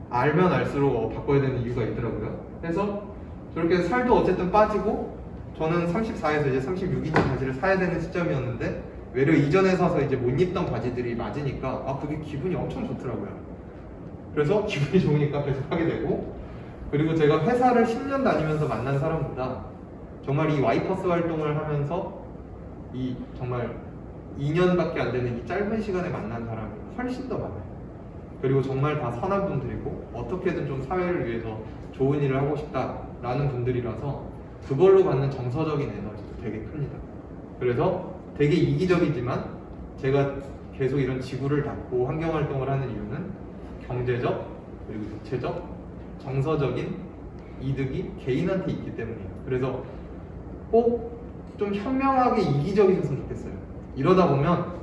알면 알수록 바꿔야 되는 이유가 있더라고요. 그래서 저렇게 살도 어쨌든 빠지고 저는 34에서 이제 36인치 바지를 사야 되는 시점이었는데 외려 이전에 사서 이제 못 입던 바지들이 맞으니까 그게 기분이 엄청 좋더라고요. 그래서 기분이 좋으니까 계속 하게 되고, 그리고 제가 회사를 10년 다니면서 만난 사람보다 정말 이 와이퍼스 활동을 하면서 이 정말 2년밖에 안 되는 이 짧은 시간에 만난 사람이 훨씬 더 많아요. 그리고 정말 다 선한 분들이고 어떻게든 좀 사회를 위해서 좋은 일을 하고 싶다라는 분들이라서 그걸로 받는 정서적인 에너지도 되게 큽니다. 그래서 되게 이기적이지만 제가 계속 이런 지구를 닦고 환경활동을 하는 이유는 경제적 그리고 육체적 정서적인 이득이 개인한테 있기 때문이에요. 그래서 꼭 좀 현명하게 이기적이셨으면 좋겠어요. 이러다 보면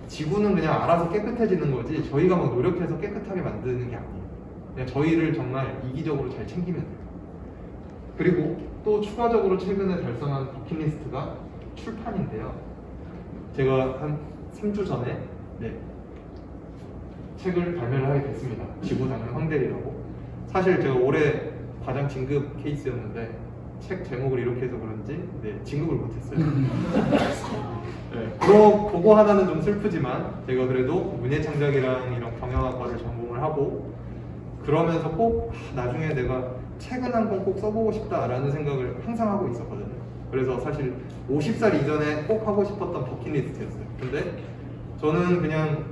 지구는 그냥 알아서 깨끗해지는 거지 저희가 막 노력해서 깨끗하게 만드는 게 아니에요. 그냥 저희를 정말 이기적으로 잘 챙기면 돼요. 그리고 또 추가적으로 최근에 달성한 버킷리스트가 출판인데요. 제가 한 3주 전에 책을 발매를 하게 됐습니다. 지구단은 황대리라고. 사실 제가 올해 가장 진급 케이스였는데 책 제목을 이렇게 해서 그런지 진급을 못했어요. 그거 하나는 좀 슬프지만 제가 그래도 문예창작이랑 이런 경영학과를 전공을 하고 그러면서 꼭 나중에 내가 책은 한 권 꼭 써보고 싶다라는 생각을 항상 하고 있었거든요. 그래서 사실 50살 이전에 꼭 하고 싶었던 버킷리스트였어요. 근데 저는 그냥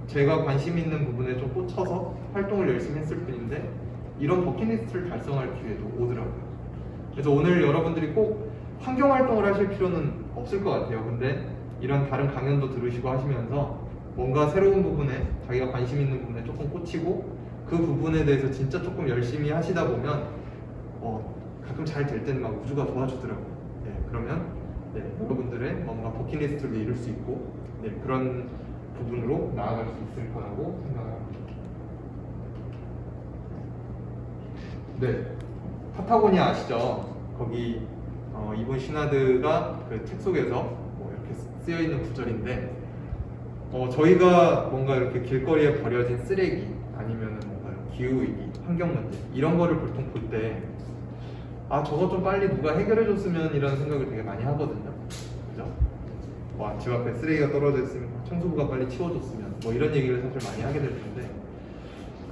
제가 관심 있는 부분에 좀 꽂혀서 활동을 열심히 했을 뿐인데 이런 버킷리스트를 달성할 기회도 오더라고요. 그래서 오늘 여러분들이 꼭 환경활동을 하실 필요는 없을 것 같아요. 근데 이런 다른 강연도 들으시고 하시면서 뭔가 새로운 부분에 자기가 관심 있는 부분에 조금 꽂히고 그 부분에 대해서 진짜 조금 열심히 하시다 보면 가끔 잘 될 때는 막 우주가 도와주더라고요. 그러면 여러분들의 뭔가 버킷리스트를 이룰 수 있고 그런 부분으로 나아갈 수 있을 거라고 생각합니다. 파타고니아 아시죠? 거기 이분 시나드가 그 책 속에서 이렇게 쓰여 있는 구절인데 저희가 뭔가 이렇게 길거리에 버려진 쓰레기 아니면 뭔가 기후위기, 환경 문제 이런 거를 보통 볼 때 저거 좀 빨리 누가 해결해 줬으면 이라는 생각을 되게 많이 하거든요. 그죠? 집 앞에 쓰레기가 떨어져 있으면 청소부가 빨리 치워줬으면 이런 얘기를 사실 많이 하게 될 텐데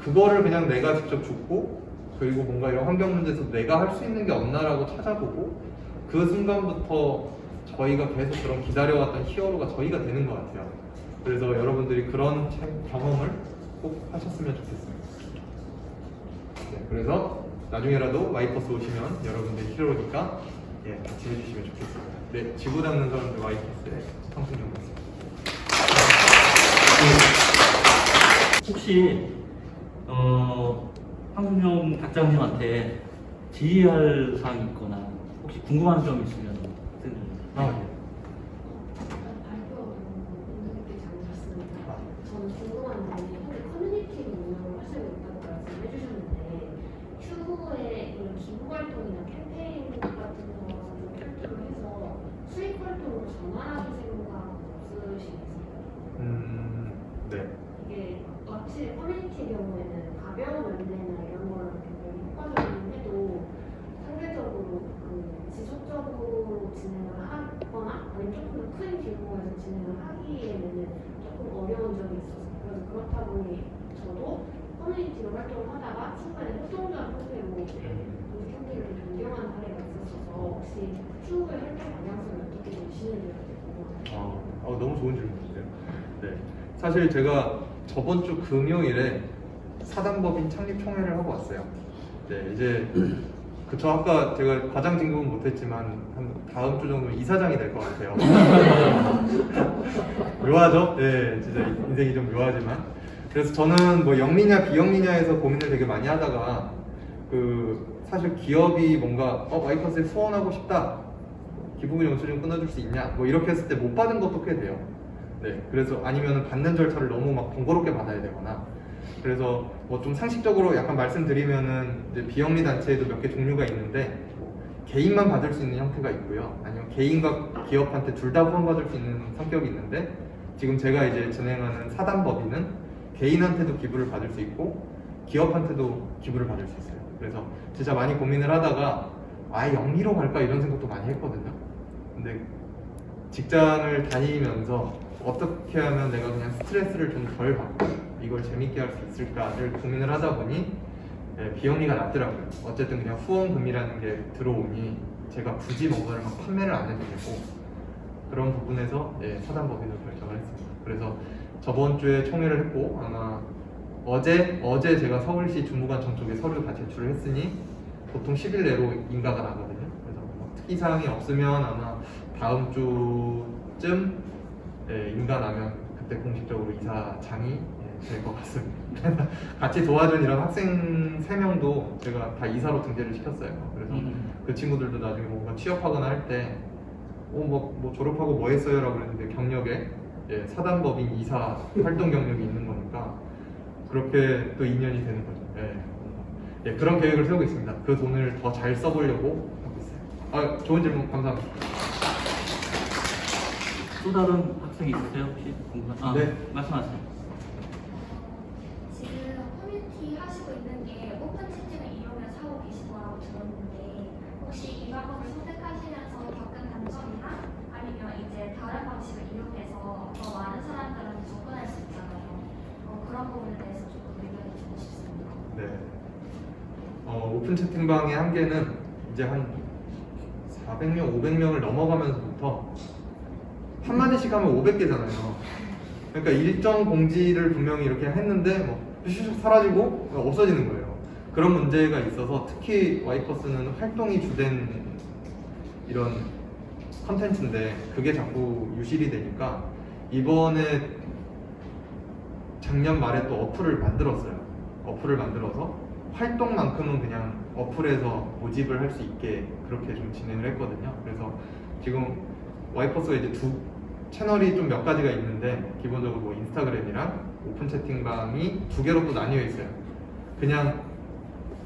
그거를 그냥 내가 직접 줍고 그리고 뭔가 이런 환경 문제에서 내가 할 수 있는 게 없나라고 찾아보고 그 순간부터 저희가 계속 그런 기다려왔던 히어로가 저희가 되는 것 같아요. 그래서 여러분들이 그런 경험을 꼭 하셨으면 좋겠습니다. 그래서 나중에라도 와이퍼스 오시면 여러분들 히어로니까 같이 해주시면 좋겠습니다. 지구 닦는 사람들 와이퍼스의 황승정이었습니다. 혹시 황순영 닭장님한테 질의할 사항이 있거나 혹시 궁금한 점 있으면 발표 분들께 잘 들었습니다. 저는 궁금한 점이 현재 커뮤니티 운영을 하시고 있다고 말씀해 주셨는데 추후에 이런 기부 활동이나 캠페인 같은 거 활동을 해서 수익 활동으로 전환하실 생각 없으시겠어요? 네. 이게 확실히 우리 캠페인을 변경한 사례가 있었어서 혹시 추후에 활동 방향성을 어떻게 보시는지 궁금합니다. 너무 좋은 질문이세요. 네, 사실 제가 저번 주 금요일에 사단법인 창립 총회를 하고 왔어요. 네, 이제 그쵸, 아까 제가 과장 진급은 못했지만 한 다음 주 정도면 이사장이 될 것 같아요. 묘하죠? 네, 진짜 인생이 좀 묘하지만. 그래서 저는 뭐 영리냐 비영리냐에서 고민을 되게 많이 하다가 사실 기업이 뭔가 와이퍼스에 후원하고 싶다, 기부금 영수증 끊어줄 수 있냐, 뭐 이렇게 했을 때 못 받은 것도 꽤 돼요. 네, 그래서 아니면 받는 절차를 너무 막 번거롭게 받아야 되거나. 그래서 뭐 좀 상식적으로 약간 말씀드리면은 이제 비영리 단체에도 몇 개 종류가 있는데 개인만 받을 수 있는 형태가 있고요. 아니면 개인과 기업한테 둘 다 후원받을 수 있는 성격이 있는데, 지금 제가 이제 진행하는 사단법인은 개인한테도 기부를 받을 수 있고 기업한테도 기부를 받을 수 있어요. 그래서 진짜 많이 고민을 하다가 아예 영리로 갈까 이런 생각도 많이 했거든요. 근데 직장을 다니면서 어떻게 하면 내가 그냥 스트레스를 좀 덜 받고 이걸 재밌게 할 수 있을까를 고민을 하다 보니 비영리가 낫더라고요. 어쨌든 그냥 후원금이라는 게 들어오니 제가 굳이 뭔가를 막 판매를 안 해도 되고, 그런 부분에서 사단법인을 결정을 했습니다. 그래서 저번 주에 총회를 했고, 아마 어제 제가 서울시 주무관청 쪽에 서류 다 제출을 했으니 보통 10일 내로 인가가 나거든요. 그래서 뭐 특이사항이 없으면 아마 다음 주쯤 인가 나면 그때 공식적으로 이사장이 될 것 같습니다. 같이 도와준 이런 학생 3명도 제가 다 이사로 등재를 시켰어요. 그래서 그 친구들도 나중에 뭔가 취업하거나 할 때 뭐 졸업하고 뭐 했어요? 라고 그랬는데 경력에 사단법인 이사 활동 경력이 있는 거니까 그렇게 또 인연이 되는 거죠. 그런 계획을 세우고 있습니다. 그 돈을 더 잘 써보려고 하고 있어요. 좋은 질문 감사합니다. 또 다른 학생이 있으세요? 혹시 궁금한? 네. 말씀하세요. 지금 커뮤니티 하시고 있는 게 오픈 채팅을 이용해서 하고 계신 거라고 들었는데, 혹시 이 방법을 선택하시면서 겪은 단점이나 아니면 이제 다른 방식을 이용해서 더 많은 사람들한테 접근할 수 있잖아요. 그런 부분에 대해서 조금 의견을 듣고 싶습니다. 네. 오픈 채팅방의 한계는 이제 한 400명, 500명을 넘어가면서부터 한마디씩 하면 500개잖아요. 그러니까 일정 공지를 분명히 이렇게 했는데 뭐 슉슉 사라지고 없어지는 거예요. 그런 문제가 있어서 특히 와이퍼스는 활동이 주된 이런 컨텐츠인데 그게 자꾸 유실이 되니까 이번에 작년 말에 또 어플을 만들었어요. 어플을 만들어서 활동만큼은 그냥 어플에서 모집을 할 수 있게 그렇게 좀 진행을 했거든요. 그래서 지금 와이퍼스가 이제 채널이 좀 몇 가지가 있는데 기본적으로 뭐 인스타그램이랑 오픈 채팅방이 2개로 또 나뉘어 있어요. 그냥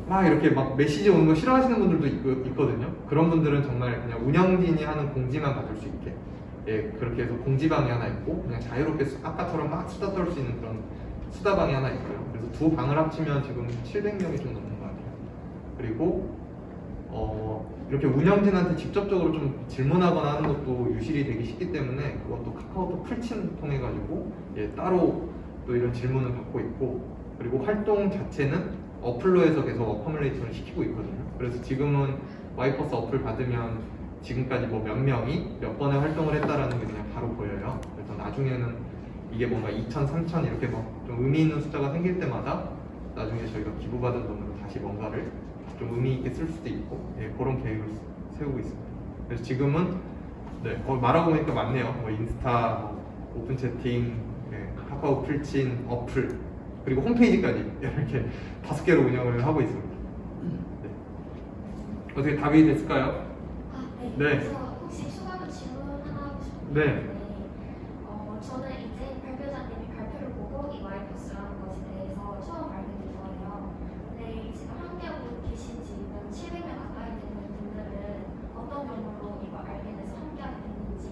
막 이렇게 막 메시지 오는 거 싫어하시는 분들도 있거든요. 그런 분들은 정말 그냥 운영진이 하는 공지만 받을 수 있게 그렇게 해서 공지방이 하나 있고, 그냥 자유롭게 아까처럼 막 수다 떨 수 있는 그런 수다방이 하나 있고요. 그래서 두 방을 합치면 지금 700명이 좀 넘는 것 같아요. 그리고 이렇게 운영진한테 직접적으로 좀 질문하거나 하는 것도 유실이 되기 쉽기 때문에 그것도 카카오톡 풀친 통해 가지고 따로 또 이런 질문을 받고 있고, 그리고 활동 자체는 어플로 해서 계속 어커뮬레이션을 시키고 있거든요. 그래서 지금은 와이퍼스 어플 받으면 지금까지 뭐 몇 명이 몇 번의 활동을 했다라는 게 그냥 바로 보여요. 그래서 나중에는 이게 뭔가 2,000, 3,000 이렇게 막 좀 의미 있는 숫자가 생길 때마다 나중에 저희가 기부받은 돈으로 다시 뭔가를 좀 의미 있게 쓸 수도 있고 그런 계획을 세우고 있습니다. 그래서 지금은 말하고 보니까 많네요. 뭐 인스타, 오픈 채팅, 카카오 풀친, 어플, 그리고 홈페이지까지 이렇게 5개로 운영을 하고 있습니다. 어떻게 답이 됐을까요? 네. 네. 그래서 혹시 추가로 질문 하나 하고 싶은데, 네. 저는 이제 발표자님이 발표를 보고 이 와이퍼스라는 것에 대해서 처음 알게 된 거예요. 근데 지금 함께하고 계신 지금 700명 가까이 되는 분들은 어떤 경로로 이걸 알게 돼서 함께하게 됐는지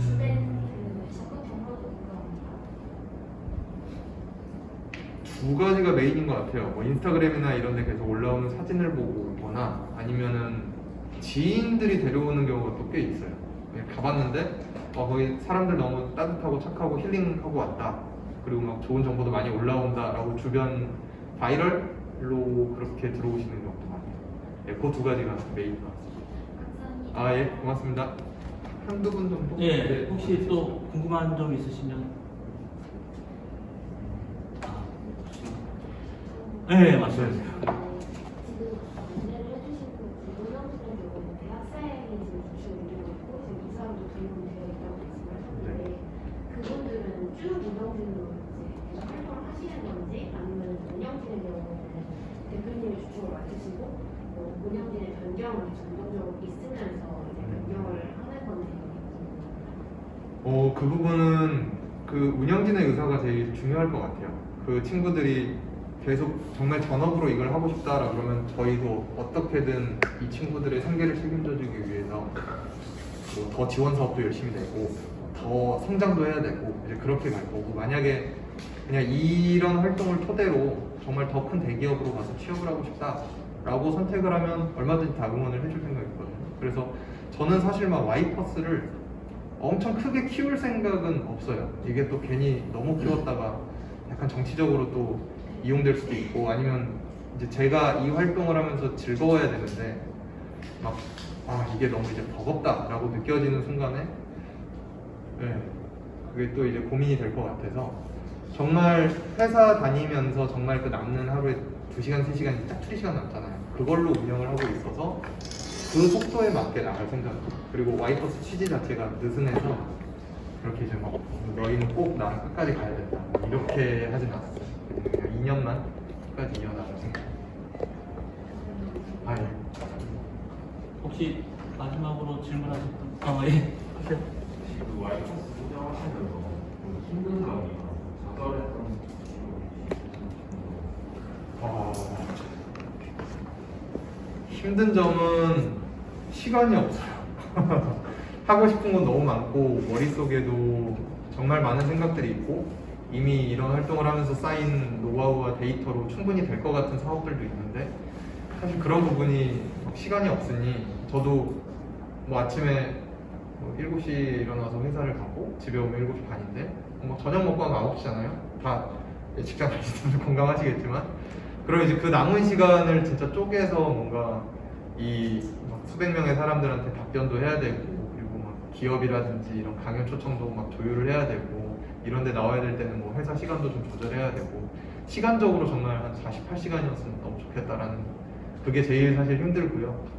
주된 그 접근 경로도 궁금합니다. 2가지가 메인인 것 같아요. 뭐 인스타그램이나 이런 데 계속 올라오는 사진을 보고 오거나 아니면은 지인들이 데려오는 경우가 또 꽤 있어요. 가봤는데 거기 사람들 너무 따뜻하고 착하고 힐링하고 왔다. 그리고 막 좋은 정보도 많이 올라온다 라고 주변 바이럴 그렇게 들어오시는 경우도 많아요. 네, 그 두 가지가 메인 것 같습니다. 감사합니다. 아, 예, 고맙습니다. 한두 분 정도? 예, 혹시 또 궁금한 점 있으시면. 네, 맞습니다. 지금 안내를 해주신 그 운영진의 경우는 대학생이 지금 주로 운영을 있고 지금 이 사람도 등록이 되어 있다고 말씀하셨는데 그분들은 쭉 운영진으로 이제 계속 활동을 하시는 건지 아니면 운영진의 경우는 대표님이 주축을 맡으시고 운영진의 변경을 전동적으로 있으면서 이제 변경을 하는 건지 그 부분은 그 운영진의 의사가 제일 중요할 것 같아요. 그 친구들이 계속 정말 전업으로 이걸 하고 싶다라 그러면 저희도 어떻게든 이 친구들의 생계를 책임져주기 위해서 뭐 더 지원 사업도 열심히 내고 더 성장도 해야 되고 이제 그렇게 갈 거고, 만약에 그냥 이런 활동을 토대로 정말 더 큰 대기업으로 가서 취업을 하고 싶다라고 선택을 하면 얼마든지 다 응원을 해줄 생각이거든요. 그래서 저는 사실 막 와이퍼스를 엄청 크게 키울 생각은 없어요. 이게 또 괜히 너무 키웠다가 약간 정치적으로 또 이용될 수도 있고, 아니면 이제 제가 이 활동을 하면서 즐거워야 되는데 막 이게 너무 이제 버겁다라고 느껴지는 순간에 그게 또 이제 고민이 될 것 같아서, 정말 회사 다니면서 정말 그 남는 하루에 2시간, 3시간이 짜투리 시간 남잖아요. 그걸로 운영을 하고 있어서 그 속도에 맞게 나갈 생각이에요. 그리고 와이퍼스 취지 자체가 느슨해서 그렇게 이제 막 너희는 꼭 나랑 끝까지 가야 된다 이렇게 하진 않았어요. 그냥 2년만 끝까지 이어나갈 생각입니다. 예. 혹시 마지막으로 질문하실 분? 예. 하세요. 그 와이퍼스 운영하시면서 힘든 점이나 좌절했던 힘든 점은 시간이 없어요. 하고 싶은 건 너무 많고 머릿속에도 정말 많은 생각들이 있고 이미 이런 활동을 하면서 쌓인 노하우와 데이터로 충분히 될 것 같은 사업들도 있는데, 사실 그런 부분이 시간이 없으니 저도 뭐 아침에 7시에 일어나서 회사를 가고 집에 오면 7시 반인데 뭐 저녁 먹고 하면 9시잖아요. 다 직장 다니시는 분들 공감하시겠지만, 그럼 이제 그 남은 시간을 진짜 쪼개서 뭔가 이 막 수백 명의 사람들한테 답변도 해야 되고, 그리고 막 기업이라든지 이런 강연 초청도 막 조율을 해야 되고, 이런 데 나와야 될 때는 뭐 회사 시간도 좀 조절해야 되고, 시간적으로 정말 한 48시간이었으면 너무 좋겠다라는, 그게 제일 사실 힘들고요.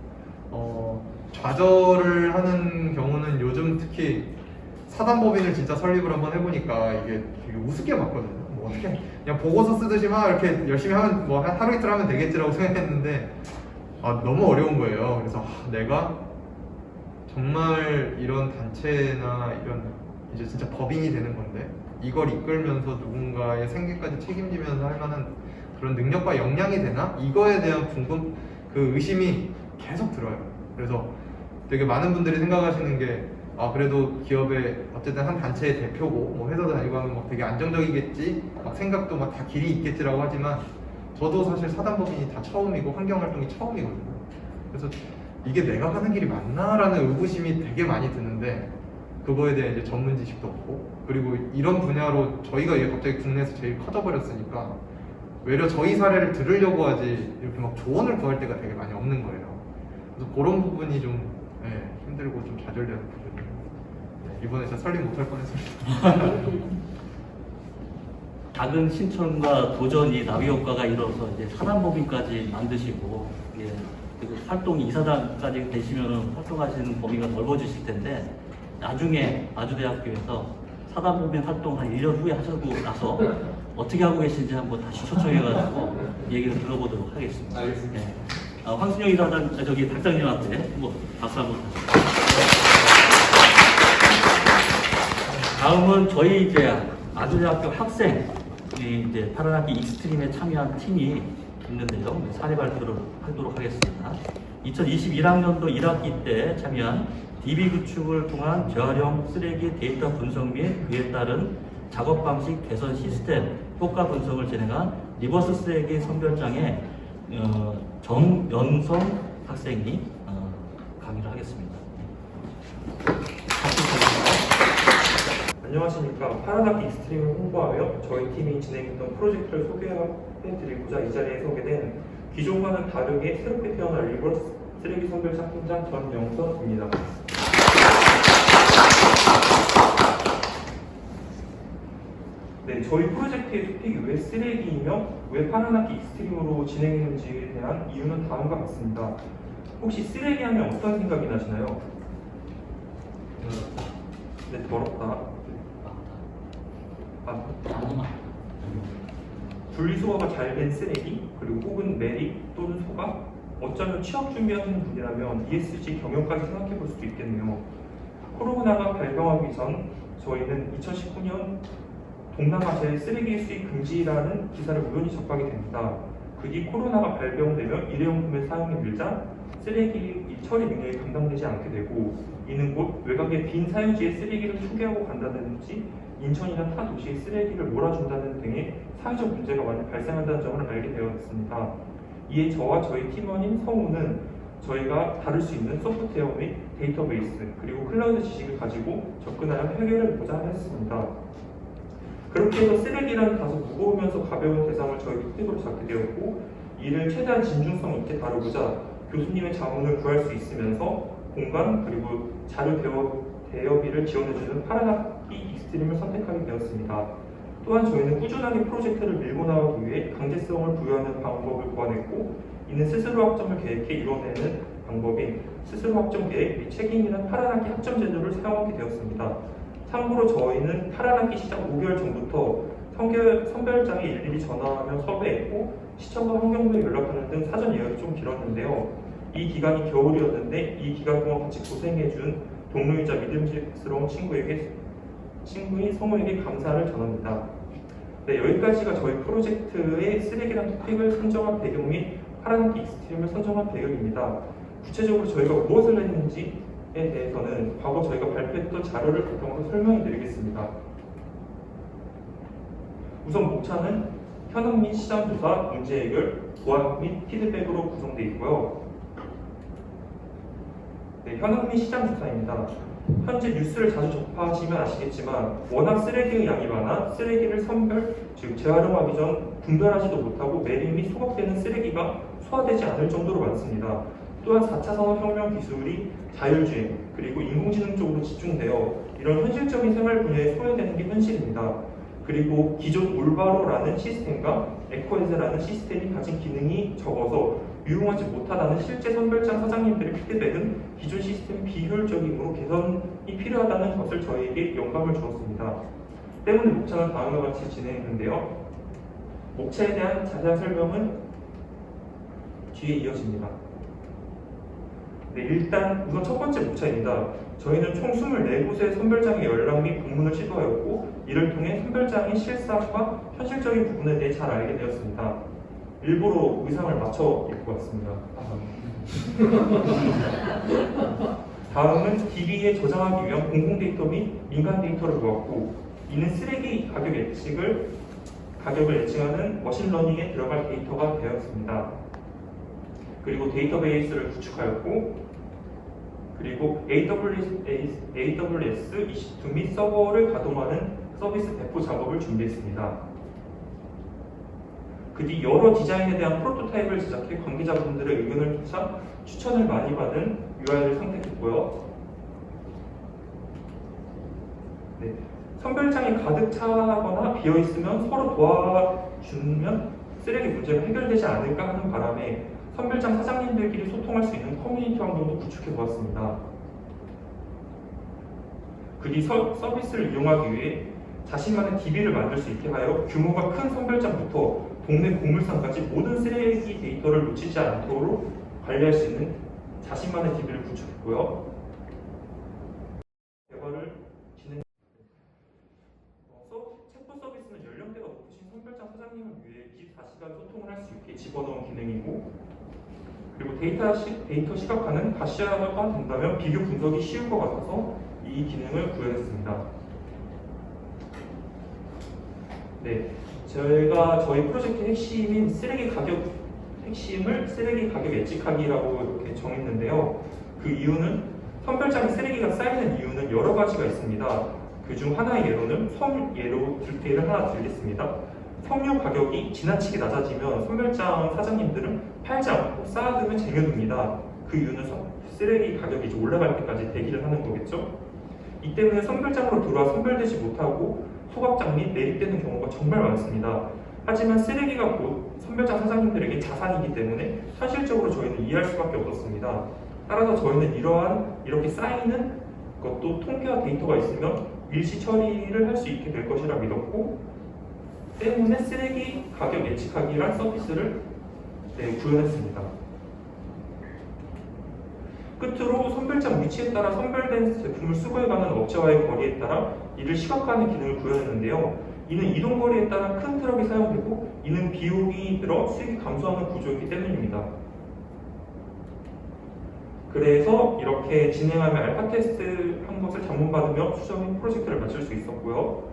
좌절을 하는 경우는 요즘 특히 사단법인을 진짜 설립을 한번 해보니까 이게 되게 우습게 봤거든요. 뭐 어떻게 그냥 보고서 쓰듯이 막 이렇게 열심히 하면 뭐 하루 이틀 하면 되겠지라고 생각했는데 너무 어려운 거예요. 그래서 내가 정말 이런 단체나 이런 이제 진짜 법인이 되는 건데 이걸 이끌면서 누군가의 생계까지 책임지면서 할 만한 그런 능력과 역량이 되나? 이거에 대한 그 의심이 계속 들어요. 그래서 되게 많은 분들이 생각하시는 게 그래도 기업의 어쨌든 한 단체의 대표고 뭐 회사도 다니고 하면 막 되게 안정적이겠지, 막 생각도 막 다 길이 있겠지라고 하지만 저도 사실 사단법인이 다 처음이고 환경활동이 처음이거든요. 그래서 이게 내가 가는 길이 맞나라는 의구심이 되게 많이 드는데, 그거에 대한 이제 전문 지식도 없고, 그리고 이런 분야로 저희가 갑자기 국내에서 제일 커져버렸으니까 외려 저희 사례를 들으려고 하지 이렇게 막 조언을 구할 때가 되게 많이 없는 거예요. 그래서 그런 부분이 좀 힘들고 좀 좌절되는 부분이에요. 이번에 진짜 설립 못할 뻔했습니다. 작은 신청과 도전이 나비 효과가 이뤄서 이제 사단법인까지 만드시고, 그리고 활동 이사장까지 되시면은 활동하시는 범위가 넓어지실 텐데, 나중에 아주대학교에서 사단법인 활동 한 1년 후에 하시고 나서 어떻게 하고 계신지 한번 다시 초청해가지고 얘기를 들어보도록 하겠습니다. 알겠습니다. 황순영 이사장, 박장님한테 한번 박수 한번 주시죠. 다음은 저희 이제 아주대학교 학생이 이제 파란학기 익스트림에 참여한 팀이 있는데요. 사례 발표를 하도록 하겠습니다. 2021학년도 1학기 때 참여한 DB 구축을 통한 재활용 쓰레기 데이터 분석 및 그에 따른 작업 방식 개선 시스템 효과 분석을 진행한 리버스 쓰레기 선별장의 정연성 학생이 강의를 하겠습니다. 안녕하십니까. 파란학기 익스트림을 홍보하며 저희 팀이 진행했던 프로젝트를 소개해드리고자 이 자리에 서게 된 기존과는 다르게 새롭게 태어날 리버스 쓰레기 선별장 팀장 전영선입니다. 네, 저희 프로젝트의 토픽이 왜 쓰레기이며 왜 파란학기 익스트림으로 진행했는지에 대한 이유는 다음과 같습니다. 혹시 쓰레기 하면 어떤 생각이 나시나요? 네, 더럽다. 분리수거가 잘 된 쓰레기, 그리고 혹은 매립 또는 소각, 어쩌면 취업 준비하시는 분이라면 ESG 경영까지 생각해 볼 수도 있겠네요. 코로나가 발병하기 전 저희는 2019년 동남아시아의 쓰레기 수입 금지라는 기사를 우연히 접하게 됩니다. 그 뒤 코로나가 발병되며 일회용품의 사용이 늘자 쓰레기 처리 능력이 감당되지 않게 되고, 이는 곧 외곽의 빈 사유지에 쓰레기를 투기하고 간다든지 인천이나 타 도시에 쓰레기를 몰아준다는 등의 사회적 문제가 많이 발생한다는 점을 알게 되었습니다. 이에 저와 저희 팀원인 성우는 저희가 다룰 수 있는 소프트웨어 및 데이터베이스 그리고 클라우드 지식을 가지고 접근하여 해결을 보자 했습니다. 그렇게 해서 쓰레기라는 다소 무거우면서 가벼운 대상을 저희 토픽으로 잡게 되었고, 이를 최대한 진중성 있게 다루고자 교수님의 자문을 구할 수 있으면서 공간 그리고 자료 대여비를 지원해주는 파란학기 익스트림을 선택하게 되었습니다. 또한 저희는 꾸준하게 프로젝트를 밀고 나가기 위해 강제성을 부여하는 방법을 고안했고, 이는 스스로 학점을 계획해 이뤄내는 방법인 스스로 학점 계획 및 책임이나 파란학기 학점 제도를 사용하게 되었습니다. 참고로 저희는 파란학기 시작 5개월 전부터 선별장에 일일이 전화하며 섭외했고, 시청과 환경부에 연락하는 등 사전 예약이 좀 길었는데요. 이 기간이 겨울이었는데 이 기간 동안 같이 고생해준 동료이자 믿음직스러운 친구인 성우에게 감사를 전합니다. 네, 여기까지가 저희 프로젝트의 쓰레기란 토픽을 선정한 배경 및 파란학기 익스트림을 선정한 배경입니다. 구체적으로 저희가 무엇을 했는지에 대해서는 과거 저희가 발표했던 자료를 바탕으로 설명해 드리겠습니다. 우선 목차는 현황 및 시장 조사, 문제 해결, 보완 및 피드백으로 구성되어 있고요. 네, 현황 및 시장 조사입니다. 현재 뉴스를 자주 접하시면 아시겠지만 워낙 쓰레기의 양이 많아 쓰레기를 선별, 즉 재활용하기 전 분별하지도 못하고 매립 및 소각되는 쓰레기가 소화되지 않을 정도로 많습니다. 또한 4차 산업혁명 기술이 자율주행 그리고 인공지능 쪽으로 집중되어 이런 현실적인 생활 분야에 소외되는 게 현실입니다. 그리고 기존 올바로라는 시스템과 에코에즈라는 시스템이 가진 기능이 적어서 유용하지 못하다는 실제 선별장 사장님들의 피드백은 기존 시스템이 비효율적이므로 개선이 필요하다는 것을 저희에게 영감을 주었습니다. 때문에 목차는 다음과 같이 진행했는데요. 목차에 대한 자세한 설명은 뒤에 이어집니다. 네, 일단 우선 첫 번째 목차입니다. 저희는 총 24곳의 선별장의 연락 및 방문을 시도하였고, 이를 통해 선별장의 실상과 현실적인 부분에 대해 잘 알게 되었습니다. 일부러 의상을 맞춰 입고 왔습니다. 다음은 DB에 저장하기 위한 공공 데이터 및 민간 데이터를 모았고, 이는 쓰레기 가격을 예측하는 머신러닝에 들어갈 데이터가 되었습니다. 그리고 데이터베이스를 구축하였고, 그리고 AWS EC2 및 서버를 가동하는 서비스 배포 작업을 준비했습니다. 그 뒤 여러 디자인에 대한 프로토타입을 제작해 관계자분들의 의견을 조사, 추천을 많이 받은 UI를 선택했고요. 네, 선별장이 가득 차거나 비어있으면 서로 도와주면 쓰레기 문제가 해결되지 않을까 하는 바람에 선별장 사장님들끼리 소통할 수 있는 커뮤니티 환경도 구축해 보았습니다. 그 뒤 서비스를 이용하기 위해 자신만의 DB를 만들 수 있게 하여 규모가 큰 선별장부터 동네 곡물상까지 모든 쓰레기 데이터를 놓치지 않도록 관리할 수 있는 자신만의 DB를 구축했고요. 개발을 진행. 챗봇 서비스는 연령대가 높으신 선별장 사장님을 위해 24시간 소통을 할 수 있게 집어넣은 기능이고, 그리고 데이터 시각화는 가시화가 된다면 비교 분석이 쉬울 것 같아서 이 기능을 구현했습니다. 네, 저희 프로젝트 핵심인 핵심을 쓰레기 가격 예측하기라고 이렇게 정했는데요. 그 이유는 선별장에 쓰레기가 쌓이는 이유는 여러 가지가 있습니다. 그중 하나의 예로는 섬유로 예를 하나 들겠습니다. 섬유 가격이 지나치게 낮아지면 선별장 사장님들은 팔지 않고 쌓아두면 쟁여둡니다. 그 이유는 쓰레기 가격이 이제 올라갈 때까지 대기를 하는 거겠죠. 이 때문에 선별장으로 들어와 선별되지 못하고 소각장 및 매립되는 경우가 정말 많습니다. 하지만 쓰레기가 곧 선별장 사장님들에게 자산이기 때문에 현실적으로 저희는 이해할 수밖에 없었습니다. 따라서 저희는 이렇게 쌓이는 것도 통계와 데이터가 있으면 일시 처리를 할 수 있게 될 것이라 믿었고, 때문에 쓰레기 가격 예측하기란 서비스를 구현했습니다. 끝으로 선별장 위치에 따라 선별된 제품을 수거해가는 업체와의 거리에 따라 이를 시각화하는 기능을 구현했는데요. 이는 이동거리에 따라 큰 트럭이 사용되고 이는 비용이 들어 수익이 감소하는 구조이기 때문입니다. 그래서 이렇게 진행하며 알파 테스트 한 것을 장문받으며 수정 프로젝트를 마칠 수 있었고요.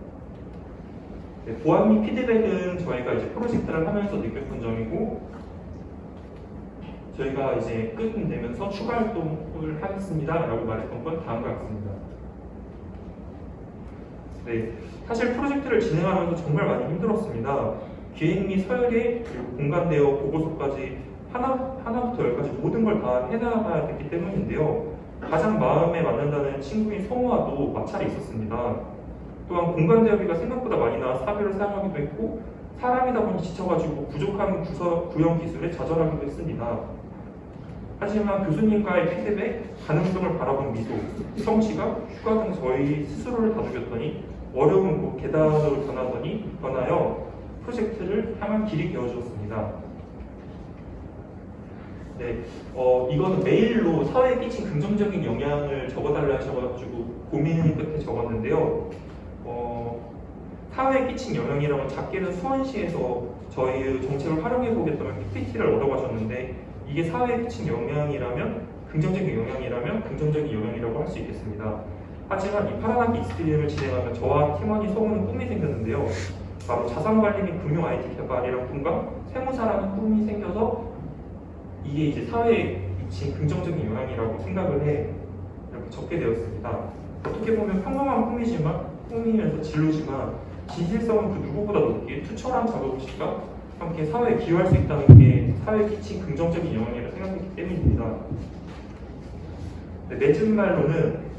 보안 및 피드백은 저희가 이제 프로젝트를 하면서 느꼈던 점이고, 저희가 이제 끝내면서 추가 활동을 하겠습니다 라고 말했던 건 다음과 같습니다. 네, 사실 프로젝트를 진행하면서 정말 많이 힘들었습니다. 기획 및 설계, 그리고 공간 대여, 보고서까지 하나부터 열까지 모든 걸 다 해나가야 됐기 때문인데요. 가장 마음에 맞는다는 친구인 성우와도 마찰이 있었습니다. 또한 공간 대여비가 생각보다 많이 나와 사비를 사용하기도 했고, 사람이다 보니 지쳐가지고 부족한 구형 기술에 좌절하기도 했습니다. 하지만 교수님과의 피드백, 가능성을 바라본 미소, 성취가, 휴가 등 저희 스스로를 다독였더니 어려운 곳 계단으로 변하여 프로젝트를 향한 길이 되어주었습니다. 네, 이거는 메일로 사회에 끼친 긍정적인 영향을 적어달라 하셔가지고 고민 끝에 적었는데요. 사회에 끼친 영향이라면 작게는 수원시에서 저희의 정책을 활용해보겠다는 PPT를 얻어가셨는데, 이게 사회에 끼친 영향이라면, 긍정적인 영향이라면 긍정적인 영향이라고 할 수 있겠습니다. 하지만 이 파란학기 익스트림을 진행하면 저와 팀원이 세우는 꿈이 생겼는데요. 바로 자산관리 및 금융 IT 개발이라는 꿈과 세무사라는 꿈이 생겨서 이게 이제 사회에 미친 긍정적인 영향이라고 생각을 해 이렇게 적게 되었습니다. 어떻게 보면 평범한 꿈이면서 진로지만 진실성은 그 누구보다 높게 투철한 작업실과 함께 사회에 기여할 수 있다는 게 사회에 끼친 긍정적인 영향이라고 생각했기 때문입니다. 네, 맺은 말로는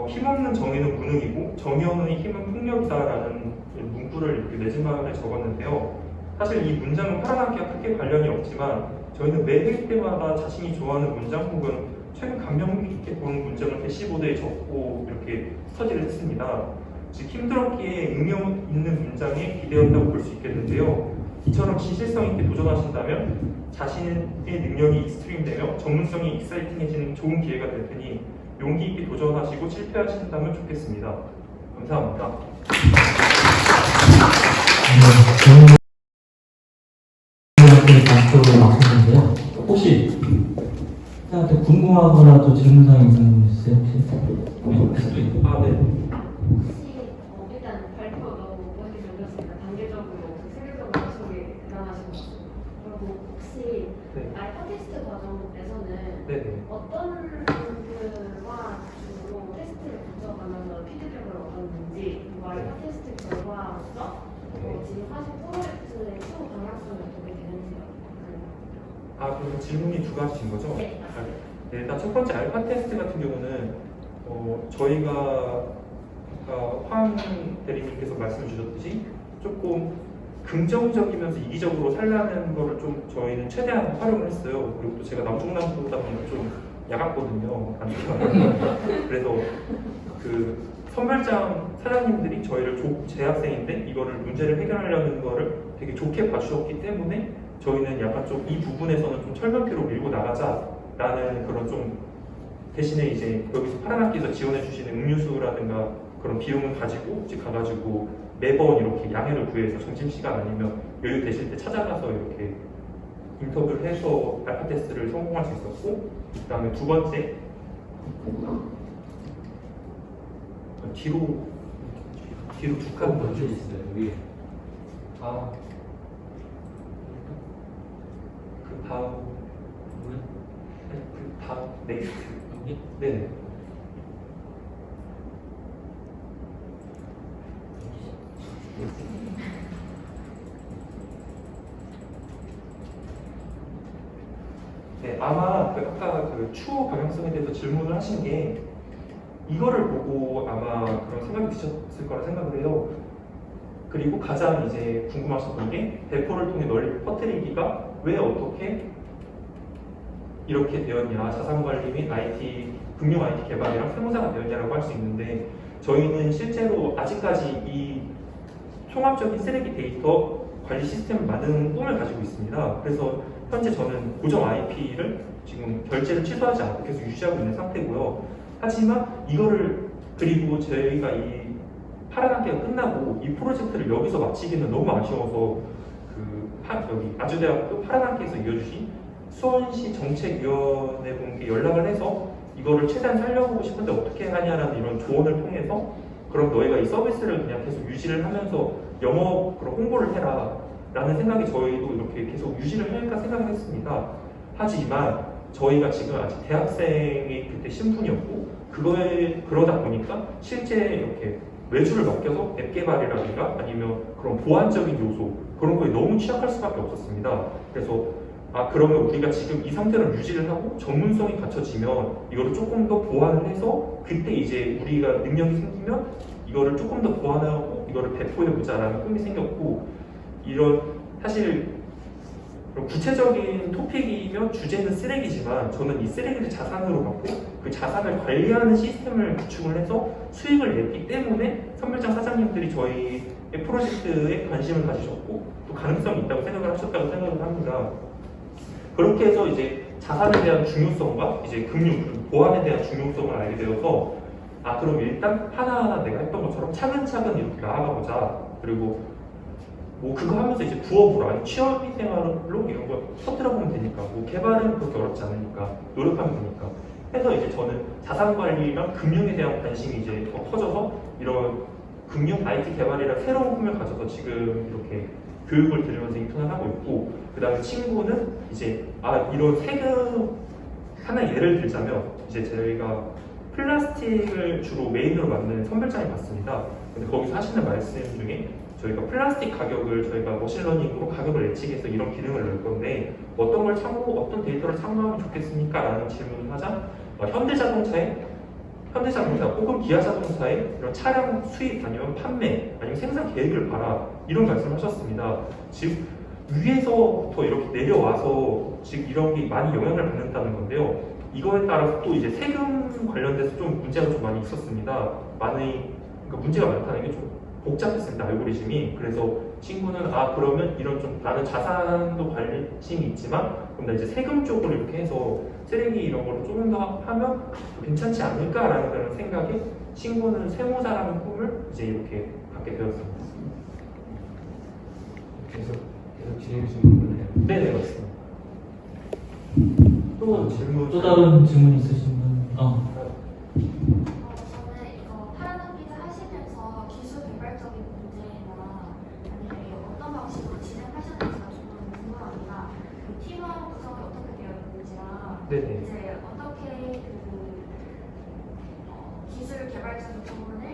힘없는 정의는 무능이고 정의 없는 힘은 폭력이다라는 문구를 이렇게 맺은 말에 적었는데요. 사실 이 문장은 파란학기와 크게 관련이 없지만 저희는 매 회의 때마다 자신이 좋아하는 문장 혹은 최근 감명 깊게 보는 문장을 대시보드에 적고 이렇게 스터디를 했습니다. 즉 힘들었기에 응용 있는 문장에 기대한다고 볼 수 있겠는데요. 이처럼 진실성 있게 도전하신다면 자신의 능력이 익스트림되며 전문성이 익사이팅해지는 좋은 기회가 될 테니 용기 있게 도전하시고 실패하신다면 좋겠습니다. 감사합니다. 앞으로 막혔는데요. 혹시 저한테 궁금하거나 또 질문사항 있는 분 있으세요? 혹시? 네. 혹시 일단 발표 너무 멋있게 들렸습니다. 단계적으로 세계적으로 소개 대단하신 것 같습니다. 그리고 혹시 네. 알파 테스트 과정에서는 네네. 어떤 분들과 주로 테스트를 거쳐가면서 피드백을 얻었는지, 그리고 알파 테스트 결과로서 지금 하신 프로젝트의 추후 방향성이 어떻게 되는지 그럼 질문이 두 가지인 거죠? 네. 네, 일단 첫 번째 알파 테스트 같은 경우는 저희가 아까 황 대리님께서 말씀 주셨듯이 조금 긍정적이면서 이기적으로 살라는 거를 좀 저희는 최대한 활용을 했어요. 그리고 또 제가 남중남부다 보니까 좀 야갔거든요. 그래서 그 선별장 사장님들이 저희를 재학생인데 이거를 문제를 해결하려는 거를 되게 좋게 봐주셨기 때문에 저희는 약간 좀 이 부분에서는 좀 철면피로 밀고 나가자라는 그런 좀 대신에 이제 여기서 파란학기에서 지원해 주시는 음료수라든가 그런 비용을 가지고 이제 가가지고 매번 이렇게 양해를 구해서 점심시간 아니면 여유 되실 때 찾아가서 이렇게 인터뷰를 해서 알파 테스트를 성공할 수 있었고, 그 다음에 두 번째 뒤로 두 칸 먼저 있어요. 위에. 그 다음 넥스트. 네. 네, 아마 아까 그 추후 방향성에 대해서 질문을 하신 게 이거를 보고 아마 그런 생각이 드셨을 거라 생각을 해요. 그리고 가장 이제 궁금하셨던 게 배포를 통해 널리 퍼뜨리기가 왜 어떻게 이렇게 되었냐, 자산관리 및 IT, 금융 IT 개발이랑 세무사가 되었냐라고 할 수 있는데 저희는 실제로 아직까지 이 통합적인 쓰레기 데이터 관리 시스템을 만드는 꿈을 가지고 있습니다. 그래서 현재 저는 고정 IP를 지금 결제를 취소하지 않고 계속 유지하고 있는 상태고요. 하지만 이거를 그리고 저희가 이 파란 학기가 끝나고 이 프로젝트를 여기서 마치기는 너무 아쉬워서 여기 아주대학교 파란 학기에서 이어주신 수원시 정책위원회 분께 연락을 해서 이거를 최대한 살려보고 싶은데 어떻게 하냐라는 이런 조언을 통해서 그럼 너희가 이 서비스를 그냥 계속 유지를 하면서 영업 그런 홍보를 해라 라는 생각이 저희도 이렇게 계속 유지를 할까 생각을 했습니다. 하지만 저희가 지금 아직 대학생이 그때 신분이었고 그러다 보니까 실제 이렇게 외주를 맡겨서 앱 개발이라든가 아니면 그런 보안적인 요소 그런 거에 너무 취약할 수밖에 없었습니다. 그래서 그러면 우리가 지금 이 상태로 유지를 하고 전문성이 갖춰지면 이거를 조금 더 보완을 해서 그때 이제 우리가 능력이 생기면 이거를 조금 더 보완하고 이거를 배포해보자라는 꿈이 생겼고 이런 사실 그런 구체적인 토픽이면 주제는 쓰레기지만 저는 이 쓰레기를 자산으로 갖고 그 자산을 관리하는 시스템을 구축을 해서 수익을 냈기 때문에 선별장 사장님들이 저희 프로젝트에 관심을 가지셨고 또 가능성이 있다고 생각을 하셨다고 생각을 합니다. 그렇게 해서 이제 자산에 대한 중요성과 이제 금융, 보안에 대한 중요성을 알게 되어서 그럼 일단 하나하나 내가 했던 것처럼 차근차근 이렇게 나아가보자. 그리고 뭐 그거 하면서 이제 부업으로 아니면 취업이 생활로 이런 거 터뜨려보면 되니까 뭐 개발은 그렇게 어렵지 않으니까 노력하면 되니까 해서 이제 저는 자산관리랑 금융에 대한 관심이 이제 더 커져서 이런 금융 IT 개발이랑 새로운 꿈을 가져서 지금 이렇게 교육을 들으면서 인턴을 하고 있고 그 다음에 친구는 이제 이런 세금 하나 예를 들자면 이제 저희가 플라스틱을 주로 메인으로 만드는 선별장에 갔습니다. 근데 거기서 하시는 말씀 중에 저희가 플라스틱 가격을 저희가 머신러닝으로 가격을 예측해서 이런 기능을 넣을 건데 어떤 걸 어떤 데이터를 참고하면 좋겠습니까? 라는 질문을 하자 현대자동차 혹은 기아자동차의 이런 차량 수입 아니면 판매 아니면 생산 계획을 봐라 이런 말씀을 하셨습니다. 즉 위에서부터 이렇게 내려와서 즉 이런 게 많이 영향을 받는다는 건데요. 이거에 따라서 또 이제 세금 관련돼서 좀 문제가 좀 많이 있었습니다. 그러니까 문제가 많다는 게 좀 복잡했습니다. 알고리즘이. 그래서 친구는 그러면 이런 좀 나는 자산도 관심이 있지만 그럼 나 이제 세금 쪽으로 이렇게 해서 쓰레기 이런 걸로 조금 더 하면 괜찮지 않을까라는 그런 생각에 친구는 세무사라는 꿈을 이제 이렇게 갖게 되었습니다. 계속 진행 중이네요. 네네 맞습니다. 또 질문 또 다른 질문 있으신 분? 저는 이거 파란 피자 하시면서 기술 개발적인 문제나 아니면 어떤 방식으로 진행하셨는지가 조금 궁금합니다. 그 팀원 구성이 어떻게 되어 있는지랑 네네. 이제 어떻게 기술 개발적인 부분을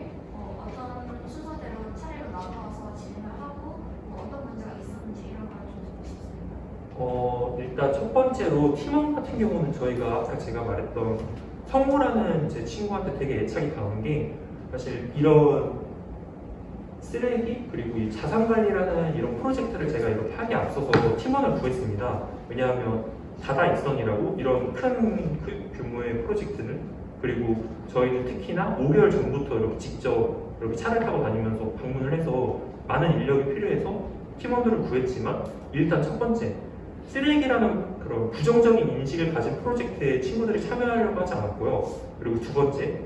어떤 순서대로 차례로 나누어서 진행을 하고 어떤 문제가 있었는지 이런 걸 좀 듣고 싶습니다. 일단 첫 번째로 팀원 같은 경우는 저희가 아까 제가 말했던 성우라는 제 친구한테 되게 애착이 강한 게 사실 이런 쓰레기 그리고 이 자산관리라는 이런 프로젝트를 제가 이렇게 하기 앞서서 팀원을 구했습니다. 왜냐하면 다다익선이라고 이런 큰 규모의 프로젝트는 그리고 저희는 특히나 5개월 전부터 이렇게 직접 이렇게 차를 타고 다니면서 방문을 해서 많은 인력이 필요해서 팀원들을 구했지만 일단 첫 번째 쓰레기라는 그런 부정적인 인식을 가진 프로젝트에 친구들이 참여하려고 하지 않았고요. 그리고 두 번째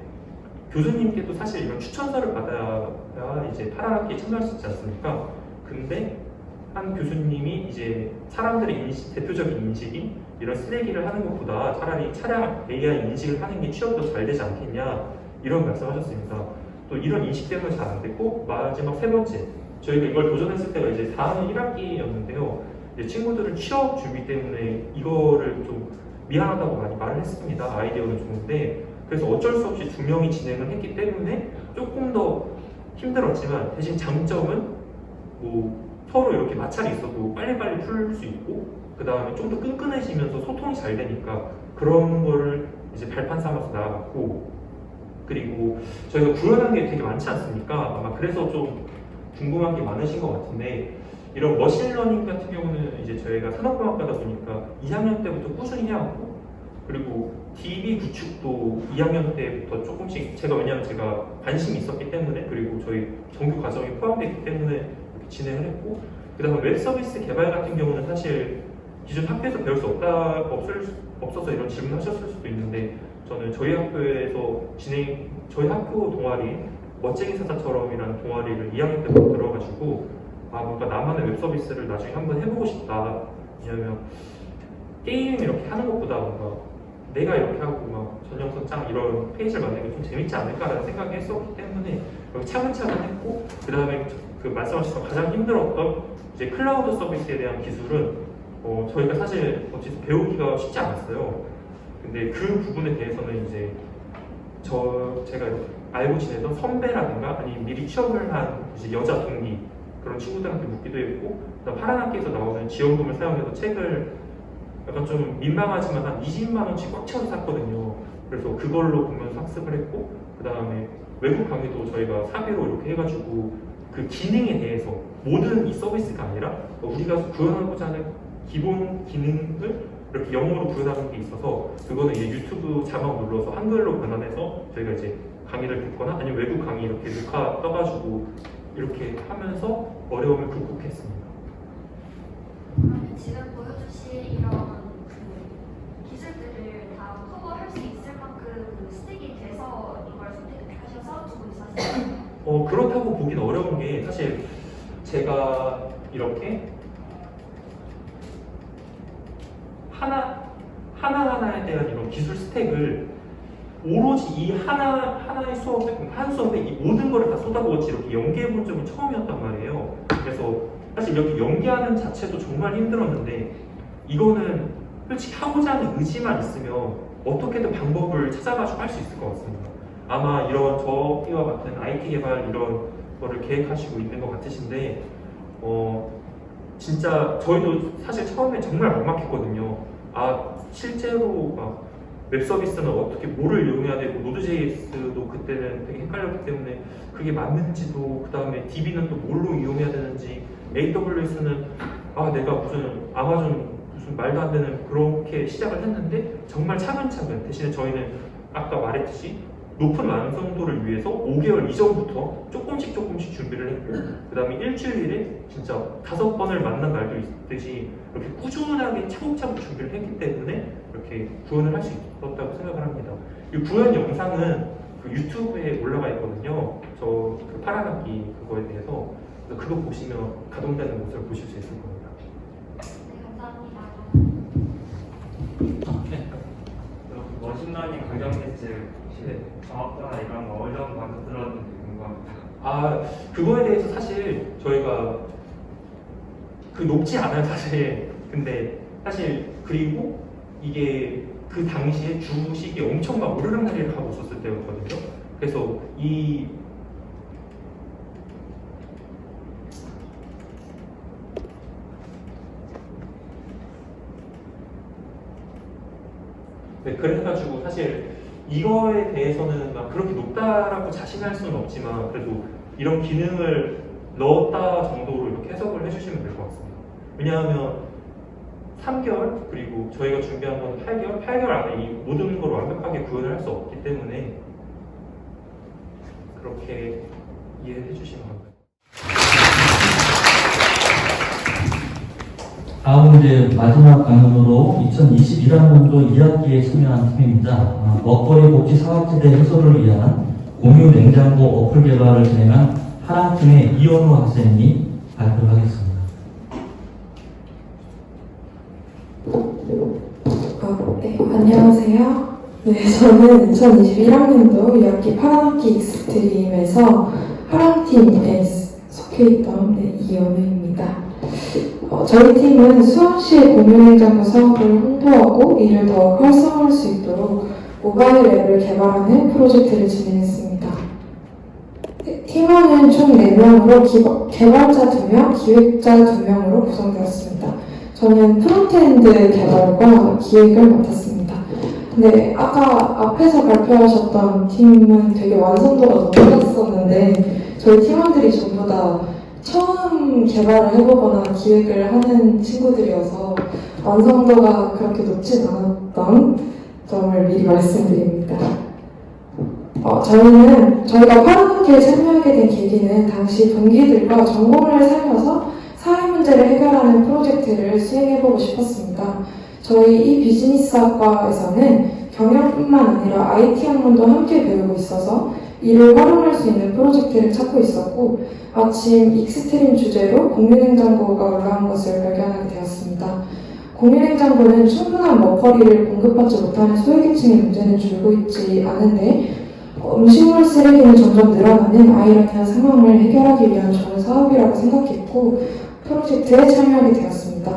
교수님께도 사실 이런 추천서를 받아야 이제 파란 학기에 참여할 수 있지 않습니까? 근데 한 교수님이 이제 사람들의 대표적인 인식이 이런 쓰레기를 하는 것보다 차라리 차량 AI 인식을 하는 게 취업도 잘 되지 않겠냐 이런 말씀하셨습니다. 또 이런 인식 때문에 잘 안 됐고 마지막 세 번째 저희가 이걸 도전했을 때가 이제 4학년 1학기였는데요. 친구들은 취업 준비 때문에 이거를 좀 미안하다고 많이 말을 했습니다. 아이디어는 좋은데 그래서 어쩔 수 없이 2명이 진행을 했기 때문에 조금 더 힘들었지만 대신 장점은 뭐 서로 이렇게 마찰이 있어도 빨리빨리 풀 수 있고 그 다음에 좀 더 끈끈해지면서 소통이 잘 되니까 그런 거를 이제 발판 삼아서 나아갔고 그리고 저희가 구현한 게 되게 많지 않습니까? 아마 그래서 좀 궁금한 게 많으신 것 같은데 이런 머신러닝 같은 경우는 이제 저희가 산업공학과다 보니까 2학년 때부터 꾸준히 해왔고 그리고 DB 구축도 2학년 때부터 조금씩 왜냐하면 제가 관심이 있었기 때문에 그리고 저희 정규 과정에 포함되기 때문에 이렇게 진행을 했고 그 다음에 웹 서비스 개발 같은 경우는 사실 기존 학교에서 배울 수 없어서 이런 질문 하셨을 수도 있는데 저는 저희 학교에서 저희 학교 동아리 멋쟁이 사자처럼이라는 동아리를 2학년 때부터 들어가지고 뭔가 나만의 웹 서비스를 나중에 한번 해보고 싶다. 왜냐면 게임 이렇게 하는 것보다 뭔가 내가 이렇게 하고 막 전용선 짱 이런 페이지를 만드는 게 좀 재밌지 않을까라는 생각을 했었기 때문에 이렇게 차근차근 했고 그 다음에 그 말씀하셨던 가장 힘들었던 이제 클라우드 서비스에 대한 기술은 저희가 사실 어쨌든 배우기가 쉽지 않았어요. 근데 그 부분에 대해서는 이제 제가 알고 지내던 선배라든가 아니면 미리 취업을 한 이제 여자 동기 그런 친구들한테 묻기도 했고 그다음 파란 학기에서 나오는 지원금을 사용해서 책을 약간 좀 민망하지만 한 20만 원씩 꽉 채워서 샀거든요. 그래서 그걸로 보면서 학습을 했고 그 다음에 외국 강의도 저희가 사비로 이렇게 해가지고 그 기능에 대해서 모든 이 서비스가 아니라 우리가 구현하고자 하는 기본 기능을 이렇게 영어로 구현하는 게 있어서 그거는 이제 유튜브 자막 눌러서 한글로 변환해서 저희가 이제 강의를 듣거나 아니면 외국 강의 이렇게 녹화 떠가지고 이렇게 하면서 어려움을 극복했습니다. 그러면 지금 보여주신 이런 그 기술들을 다 커버할 수 있을 만큼 그 스택이 돼서 이걸 선택하셔서 두고 있었어요? 그렇다고 보긴 어려운 게 사실 제가 이렇게 하나하나에 대한 이런 기술 스택을 오로지 이 하나의 한 수업에 이 모든 거를 다 쏟아부었지 이렇게 연계해 본 적은 처음이었단 말이에요. 그래서 사실 이렇게 연계하는 자체도 정말 힘들었는데 이거는 솔직히 하고자 하는 의지만 있으면 어떻게든 방법을 찾아가지고 할 수 있을 것 같습니다. 아마 이런 저희와 같은 IT 개발 이런 거를 계획하시고 있는 것 같으신데 진짜 저희도 사실 처음에 정말 막막했거든요. 실제로 막 웹 서비스는 어떻게 뭐를 이용해야 되고 노드.js도 그때는 되게 헷갈렸기 때문에 그게 맞는지도 그 다음에 DB는 또 뭘로 이용해야 되는지 AWS는 내가 무슨 아마존 무슨 말도 안 되는 그렇게 시작을 했는데 정말 차근차근 대신에 저희는 아까 말했듯이 높은 완성도를 위해서 5개월 이전부터 조금씩 준비를 했고 그 다음에 일주일에 진짜 5번을 만난 날도 있듯이 이렇게 꾸준하게 차곡차곡 준비를 했기 때문에 이렇게 구현을 할 수 있었다고 생각을 합니다. 이 구현 영상은 그 유튜브에 올라가 있거든요. 그 파란 학기 그거에 대해서 그거 보시면 가동되는 모습을 보실 수 있을 겁니다. 네, 감사합니다. 머신러닝 강정 테스트 정확도나 이런 거 어느 정도 만들었는지 궁금합니다. 그거에 대해서 사실 저희가 높지 않아요, 사실. 근데 사실 그리고 이게 그 당시에 주식이 엄청 막 오르락내리락 하고 있었을 때였거든요. 그래서 그래가지고 사실 이거에 대해서는 막 그렇게 높다라고 자신할 수는 없지만 그래도 이런 기능을 넣었다 정도로 이렇게 해석을 해주시면 될 것 같습니다. 왜냐하면 3개월 그리고 저희가 준비한 건 8개월 안에 이 모든 걸 완벽하게 구현을 할 수 없기 때문에 그렇게 이해해 주시면 감사합니다. 다음 이제 마지막 강연으로 2021학년도 2학기에 참여한 팀입니다. 먹거리 복지 사각지대 해소를 위한 공유 냉장고 어플 개발을 진행한 하랑팀의 이현우 학생이 발표하겠습니다. 네, 안녕하세요. 네, 저는 2021학년도 2학기 파란학기 익스트림에서 하랑팀에 속해 있던 이현우입니다. 저희 팀은 수원시의 공유냉장고 사업을 홍보하고 이를 더 활성화할 수 있도록 모바일 앱을 개발하는 프로젝트를 진행했습니다. 네, 팀 팀원은 총 4명으로 개발자 2명, 기획자 2명으로 구성되었습니다. 저는 프론트엔드 개발과 기획을 맡았습니다. 근데 아까 앞에서 발표하셨던 팀은 되게 완성도가 너무 높았었는데 저희 팀원들이 전부 다 처음 개발을 해보거나 기획을 하는 친구들이어서 완성도가 그렇게 높진 않았던 점을 미리 말씀드립니다. 저희가 파란학기에 참여하게 된 계기는 당시 동기들과 전공을 살려서 사회 문제를 해결하는 프로젝트를 수행해보고 싶었습니다. 저희 이 비즈니스학과에서는 경영뿐만 아니라 IT 학문도 함께 배우고 있어서 이를 활용할 수 있는 프로젝트를 찾고 있었고 마침 익스트림 주제로 공유냉장고가 올라온 것을 발견하게 되었습니다. 공유냉장고는 충분한 먹거리를 공급받지 못하는 소외계층의 문제는 줄고 있지 않은데 음식물 쓰레기는 점점 늘어나는 아이러니한 상황을 해결하기 위한 좋은 사업이라고 생각했고 프로젝트에 참여하게 되었습니다.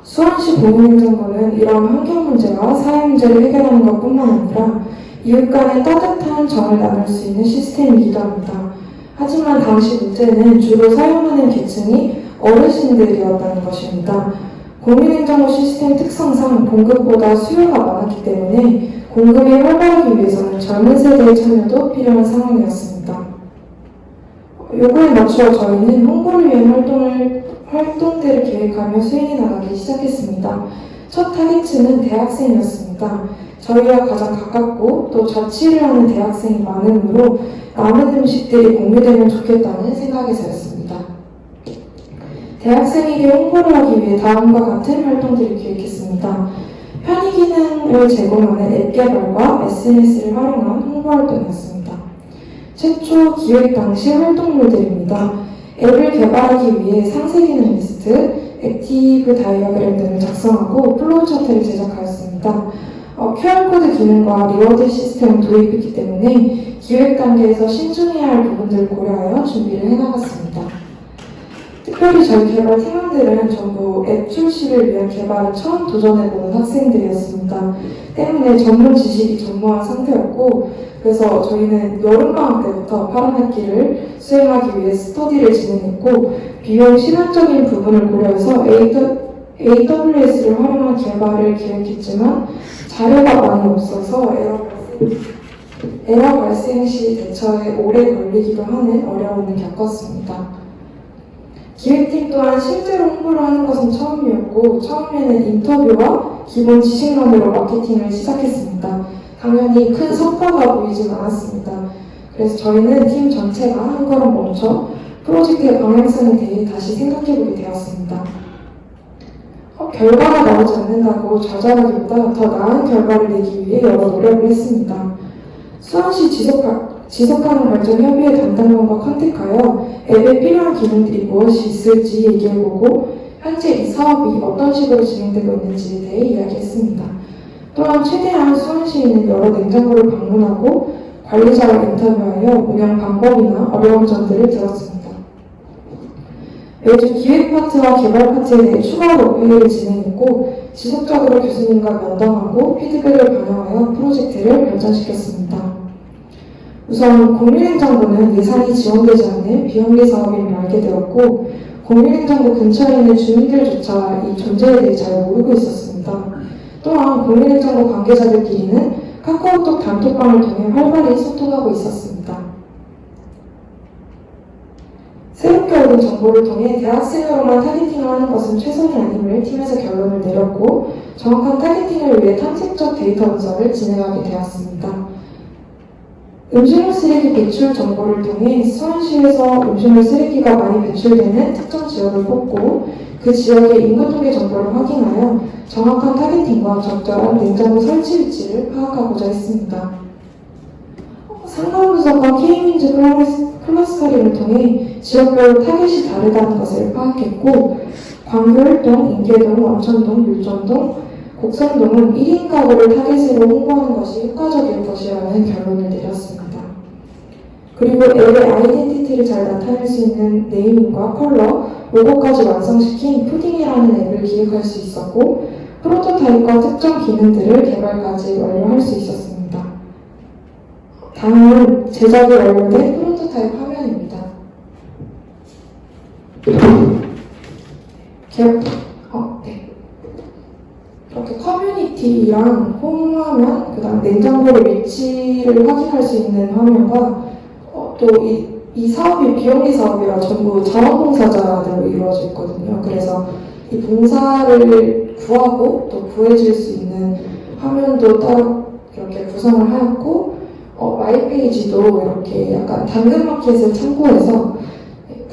수원시 공유냉장고는 이런 환경 문제와 사회 문제를 해결하는 것뿐만 아니라 이웃 간의 따뜻한 정을 나눌 수 있는 시스템이기도 합니다. 하지만 당시 문제는 주로 사용하는 계층이 어르신들이었다는 것입니다. 공유냉장고 시스템 특성상 공급보다 수요가 많았기 때문에 공급이 활발하기 위해서는 젊은 세대의 참여도 필요한 상황이었습니다. 요구에 맞추어 저희는 홍보를 위한 활동들을 계획하며 수행해 나가기 시작했습니다. 첫 타깃층은 대학생이었습니다. 저희와 가장 가깝고 또 자취를 하는 대학생이 많으므로 남은 음식들이 공유되면 좋겠다는 생각에서였습니다. 대학생에게 홍보를 하기 위해 다음과 같은 활동들을 기획했습니다. 편의 기능을 제공하는 앱 개발과 SNS를 활용한 홍보 활동이었습니다. 최초 기획 당시 활동물들입니다. 앱을 개발하기 위해 상세 기능 리스트, 액티브 다이어그램 등을 작성하고 플로우 차트를 제작하였습니다. QR코드 기능과 리워드 시스템을 도입했기 때문에 기획 단계에서 신중해야 할 부분들을 고려하여 준비를 해나갔습니다. 특별히 저희 개발 팀원들은 전부 앱 출시를 위한 개발을 처음 도전해보는 학생들이었습니다. 때문에 전문 지식이 전무한 상태였고 그래서 저희는 여름방학 때부터 파란학기를 수행하기 위해 스터디를 진행했고 비용 실현적인 부분을 고려해서 AWS를 활용한 개발을 기획했지만 자료가 많이 없어서 에러 발생 시 대처에 오래 걸리기도 하는 어려움을 겪었습니다. 기획팀 또한 실제로 홍보를 하는 것은 처음이었고 처음에는 인터뷰와 기본 지식만으로 마케팅을 시작했습니다. 당연히 큰 성과가 보이진 않았습니다. 그래서 저희는 팀 전체가 한 걸음 멈춰 프로젝트의 방향성에 대해 다시 생각해보게 되었습니다. 결과가 나오지 않는다고 좌절하기보다 더 나은 결과를 내기 위해 여러 노력을 했습니다. 수원시 지속가능 발전 협의회 담당관과 컨택하여 앱에 필요한 기능들이 무엇이 있을지 얘기해보고 현재 이 사업이 어떤 식으로 진행되고 있는지에 대해 이야기했습니다. 또한 최대한 수원시에 있는 여러 냉장고를 방문하고 관리자와 인터뷰하여 운영 방법이나 어려운 점들을 들었습니다. 매주 기획 파트와 개발 파트에 대해 추가로 회의를 진행했고 지속적으로 교수님과 면담하고 피드백을 반영하여 프로젝트를 발전시켰습니다. 우선 공유냉장고는 예산이 지원되지 않는 비영리 사업임을 알게 되었고 공유냉장고 근처에 있는 주민들조차 이 존재에 대해 잘 모르고 있었습니다. 또한 공유냉장고 관계자들끼리는 카카오톡 단톡방을 통해 활발히 소통하고 있었습니다. 새롭게 얻은 정보를 통해 대학생으로만 타겟팅을 하는 것은 최선이 아님을 팀에서 결론을 내렸고 정확한 타겟팅을 위해 탐색적 데이터 분석을 진행하게 되었습니다. 음식물 쓰레기 배출 정보를 통해 수원시에서 음식물 쓰레기가 많이 배출되는 특정 지역을 뽑고 그 지역의 인구 통계 정보를 확인하여 정확한 타겟팅과 적절한 냉장고 설치 위치를 파악하고자 했습니다. 상담 분석과 K민즈 클러스터링을 통해 지역별로 타겟이 다르다는 것을 파악했고 광교일동, 인계동, 원천동, 율전동, 곡선동은 1인 가구를 타겟으로 홍보하는 것이 효과적일 것이라는 결론을 내렸습니다. 그리고 앱의 아이덴티티를 잘 나타낼 수 있는 네이밍과 컬러, 로고까지 완성시킨 푸딩이라는 앱을 기획할 수 있었고 프로토타입과 특정 기능들을 개발까지 완료할 수 있었습니다. 다음은 제작이 완료된 프로토타입 화면입니다. 네. 이렇게 커뮤니티랑 홈 화면, 그 다음 냉장고의 위치를 확인할 수 있는 화면과 또 이 사업이 비영리 사업이라 전부 자원봉사자로 이루어져 있거든요. 그래서 이 봉사를 구하고 또 구해줄 수 있는 화면도 따로 이렇게 구성을 하였고 마이 페이지도 이렇게 약간 당근마켓을 참고해서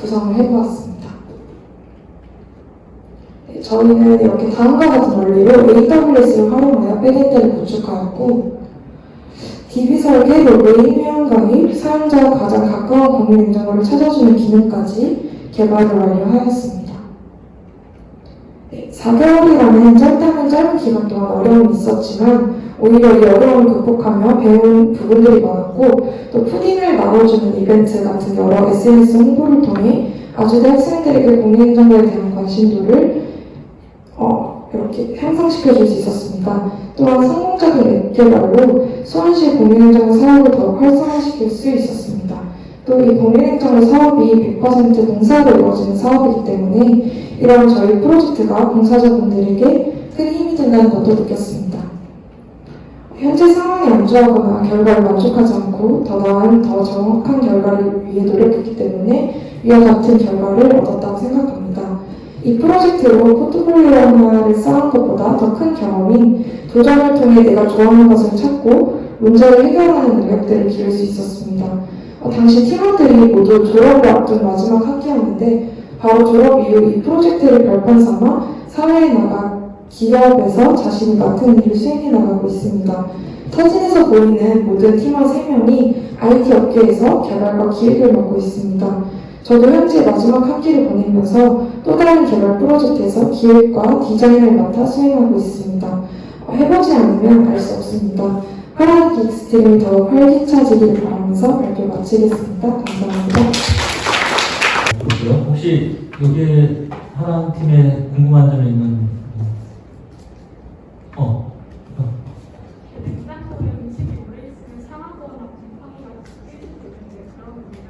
구성을 해보았습니다. 저희는 이렇게 다음과 같은 원리로 AWS를 활용하여 백엔드를 구축하였고 DB 설계, 로그인, 회원 가입, 사용자와 가장 가까운 공유 냉장고를 찾아주는 기능까지 개발을 완료하였습니다. 4개월이라는 짧은 기간 동안 어려움이 있었지만 오히려 이 어려움을 극복하며 배운 부분들이 많았고 또 푸딩을 나눠주는 이벤트 같은 여러 SNS 홍보를 통해 아주대 학생들에게 공유 냉장고에 대한 관심도를 이렇게 향상시켜줄 수 있었습니다. 또한 성공적인 앱 개발로 수원시 공유냉장고 사업을 더욱 활성화시킬 수 있었습니다. 또 이 공유냉장고 사업이 100% 봉사로 이루어지는 사업이기 때문에 이런 저희 프로젝트가 봉사자분들에게 큰 힘이 된다는 것도 느꼈습니다. 현재 상황에 안주하거나 결과를 만족하지 않고 더 나은, 더 정확한 결과를 위해 노력했기 때문에 위와 같은 결과를 얻었다고 생각합니다. 이 프로젝트로 포트폴리오 하나를 쌓은 것보다 더 큰 경험인 도전을 통해 내가 좋아하는 것을 찾고 문제를 해결하는 능력들을 기를 수 있었습니다. 당시 팀원들이 모두 졸업을 앞둔 마지막 학기였는데 바로 졸업 이후 이 프로젝트를 별판 삼아 사회에 나가 기업에서 자신이 맡은 일을 수행해 나가고 있습니다. 사진에서 보이는 모든 팀원 3명이 IT 업계에서 개발과 기획을 맡고 있습니다. 저도 현재 마지막 학기를 보내면서 또 다른 개발 프로젝트에서 기획과 디자인을 맡아 수행하고 있습니다. 해보지 않으면 알 수 없습니다. 파란 익스트림이 더욱 활기차지기를 바라면서 발표 마치겠습니다. 감사합니다. 그렇고요. 혹시 여기에 하랑 팀에 궁금한 점이 있는 냉장고에 음식이 오래 있으면 상하거나 곰팡이가 생기는데 그런 문제가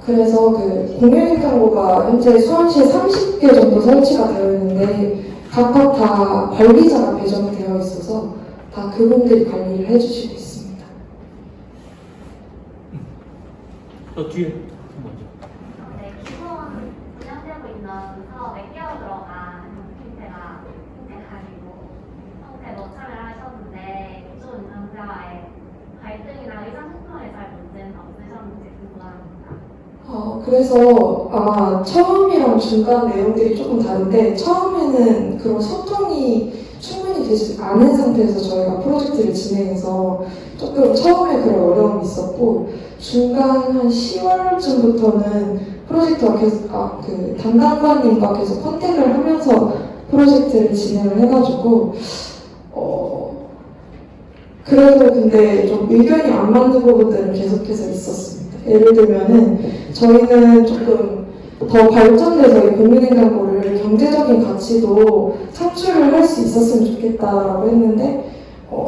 그래서 그 공유냉장고가 현재 수원시에 30개 정도 설치가 되어 있는데 각각 다 관리자가 배정이 되어 있어서 다 그분들이 관리를 해주시고 있습니다. 저 뒤에 네, 기본 운영되고 있는 사업에 끼어 들어간 형태가 가지고 형태로 참여하셨는데 기존 운영자와의 갈등이나 의사 소통에 잘 문제는 없으셨는지 궁금합니다. 그래서 아마 처음이랑 중간 내용들이 조금 다른데 처음에는 그런 소통이 충분히 되지 않은 상태에서 저희가 프로젝트를 진행해서 조금 처음에 그런 어려움이 있었고 중간 한 10월쯤부터는 프로젝트와 계속 그 담당관님과 계속 컨택을 하면서 프로젝트를 진행을 해가지고 그래도 근데 좀 의견이 안 맞는 부분들은 계속해서 있었습니다. 예를 들면은 저희는 조금 더 발전돼서 이 공유냉장고를 경제적인 가치도 창출을 할 수 있었으면 좋겠다라고 했는데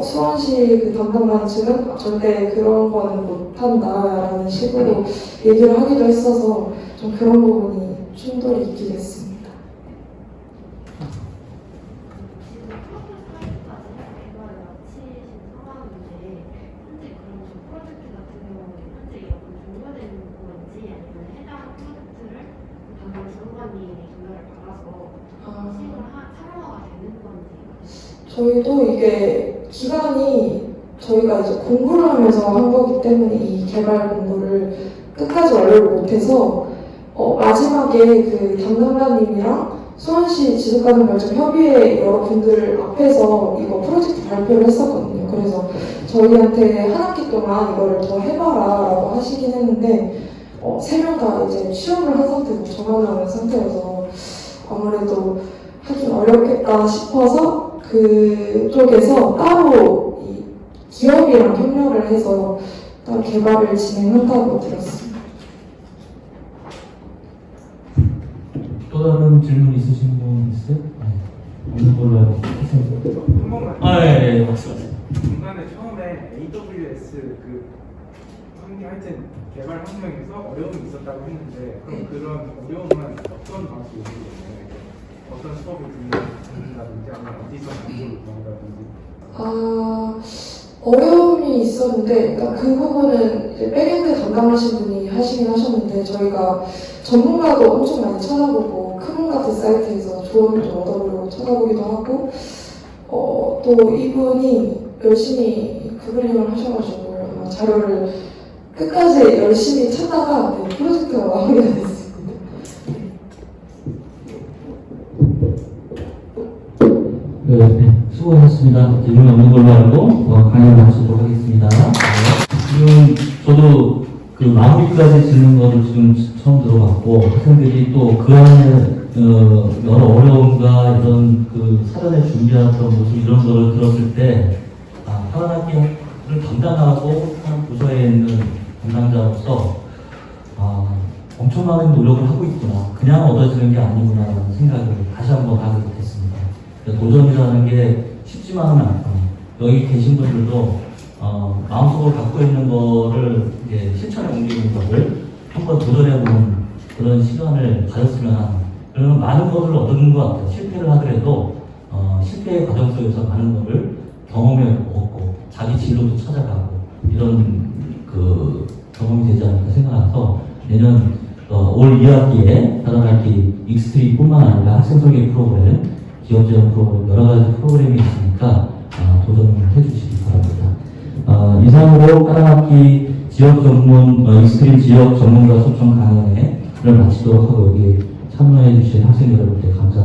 수원시 그 담당관 측은 절대 그런 거는 못한다라는 식으로 얘기를 하기도 했어서 좀 그런 부분이 충돌이 있기도 했습니다. 지금 프로젝트까지 개발을 마치신 상황인데 현재 그럼 저 프로젝트 같은 경우는 현재 여건 종료되는 건지 아니면 해당 프로젝트를 담당 주무관님의 전화를 받아서 참여가 되는 건지. 저희도 이게 기간이 저희가 이제 공부를 하면서 한 거기 때문에 이 개발 공부를 끝까지 완료를 못해서 마지막에 그 담당자님이랑 수원시 지속가능발전협의회 여러분들 앞에서 이거 프로젝트 발표를 했었거든요. 그래서 저희한테 한 학기 동안 이거를 더 해봐라 라고 하시긴 했는데 3명 다 이제 취업을 한 상태고 전환을 한 상태여서 아무래도 하긴 어렵겠다 싶어서 그쪽에서 따로 이 기업이랑 협력을 해서 따로 개발을 진행한다고 들었습니다. 또 다른 질문 있으신 분 있어요? 네. 없는 걸로 알고 있습니다. 한 번만. 예, 말씀하세요. 중간에 처음에 AWS 그 하여튼 개발 환경에서 어려움이 있었다고 했는데 그럼 그런 어려움은 어떤 방식으로 해결됐나요? 어떤 수업을 듣는다든지 아니면 어디서 공부를 구한다든지. 어려움이 있었는데, 그러니까 그 부분은 이제 백엔드 담당하신 분이 하시긴 하셨는데, 저희가 전문가도 엄청 많이 찾아보고, 크문 같은 사이트에서 조언을 좀 얻어보려고 찾아보기도 하고, 또 이분이 열심히 구글링을 하셔가지고, 아마 자료를 끝까지 열심히 찾다가 프로젝트가 마무리가 됐습니다. 네, 수고하셨습니다. 질문 없는 걸로 알고 강의를 마치도록 하겠습니다. 지금 저도 그 마무리까지 짓는 거를 지금 처음 들어봤고, 학생들이 또 그 안에 여러 어려움과 이런 그 사전에 준비했던 모습 이런 거를 들었을 때, 파란학기를 담당하고 한 부서에 있는 담당자로서 엄청나게 노력을 하고 있구나. 그냥 얻어지는 게 아니구나라는 생각을 다시 한번 하게 됐습니다. 도전이라는 게 쉽지만은 않고, 여기 계신 분들도 마음속으로 갖고 있는 거를 이제 실천에 옮기는 것을 한번 도전해보는 그런 시간을 가졌으면 하는, 그러면 많은 것을 얻는 것 같아요. 실패를 하더라도 실패의 과정 속에서 많은 것을 경험해 얻고 자기 진로도 찾아가고 이런 그 경험이 되지 않을까 생각해서 내년 올 2학기에 다른 학기 익스트림뿐만 아니라 학생 설계 프로그램, 기업 제한 프로그램 여러 가지 프로그램이 있으니까 도전을 해주시기 바랍니다. 이상으로 다른 학기 지역 전문 익스트림 지역 전문가 초청 강연회를 마치도록 하고 여기 참여해 주신 학생 여러분께 감사드립니다.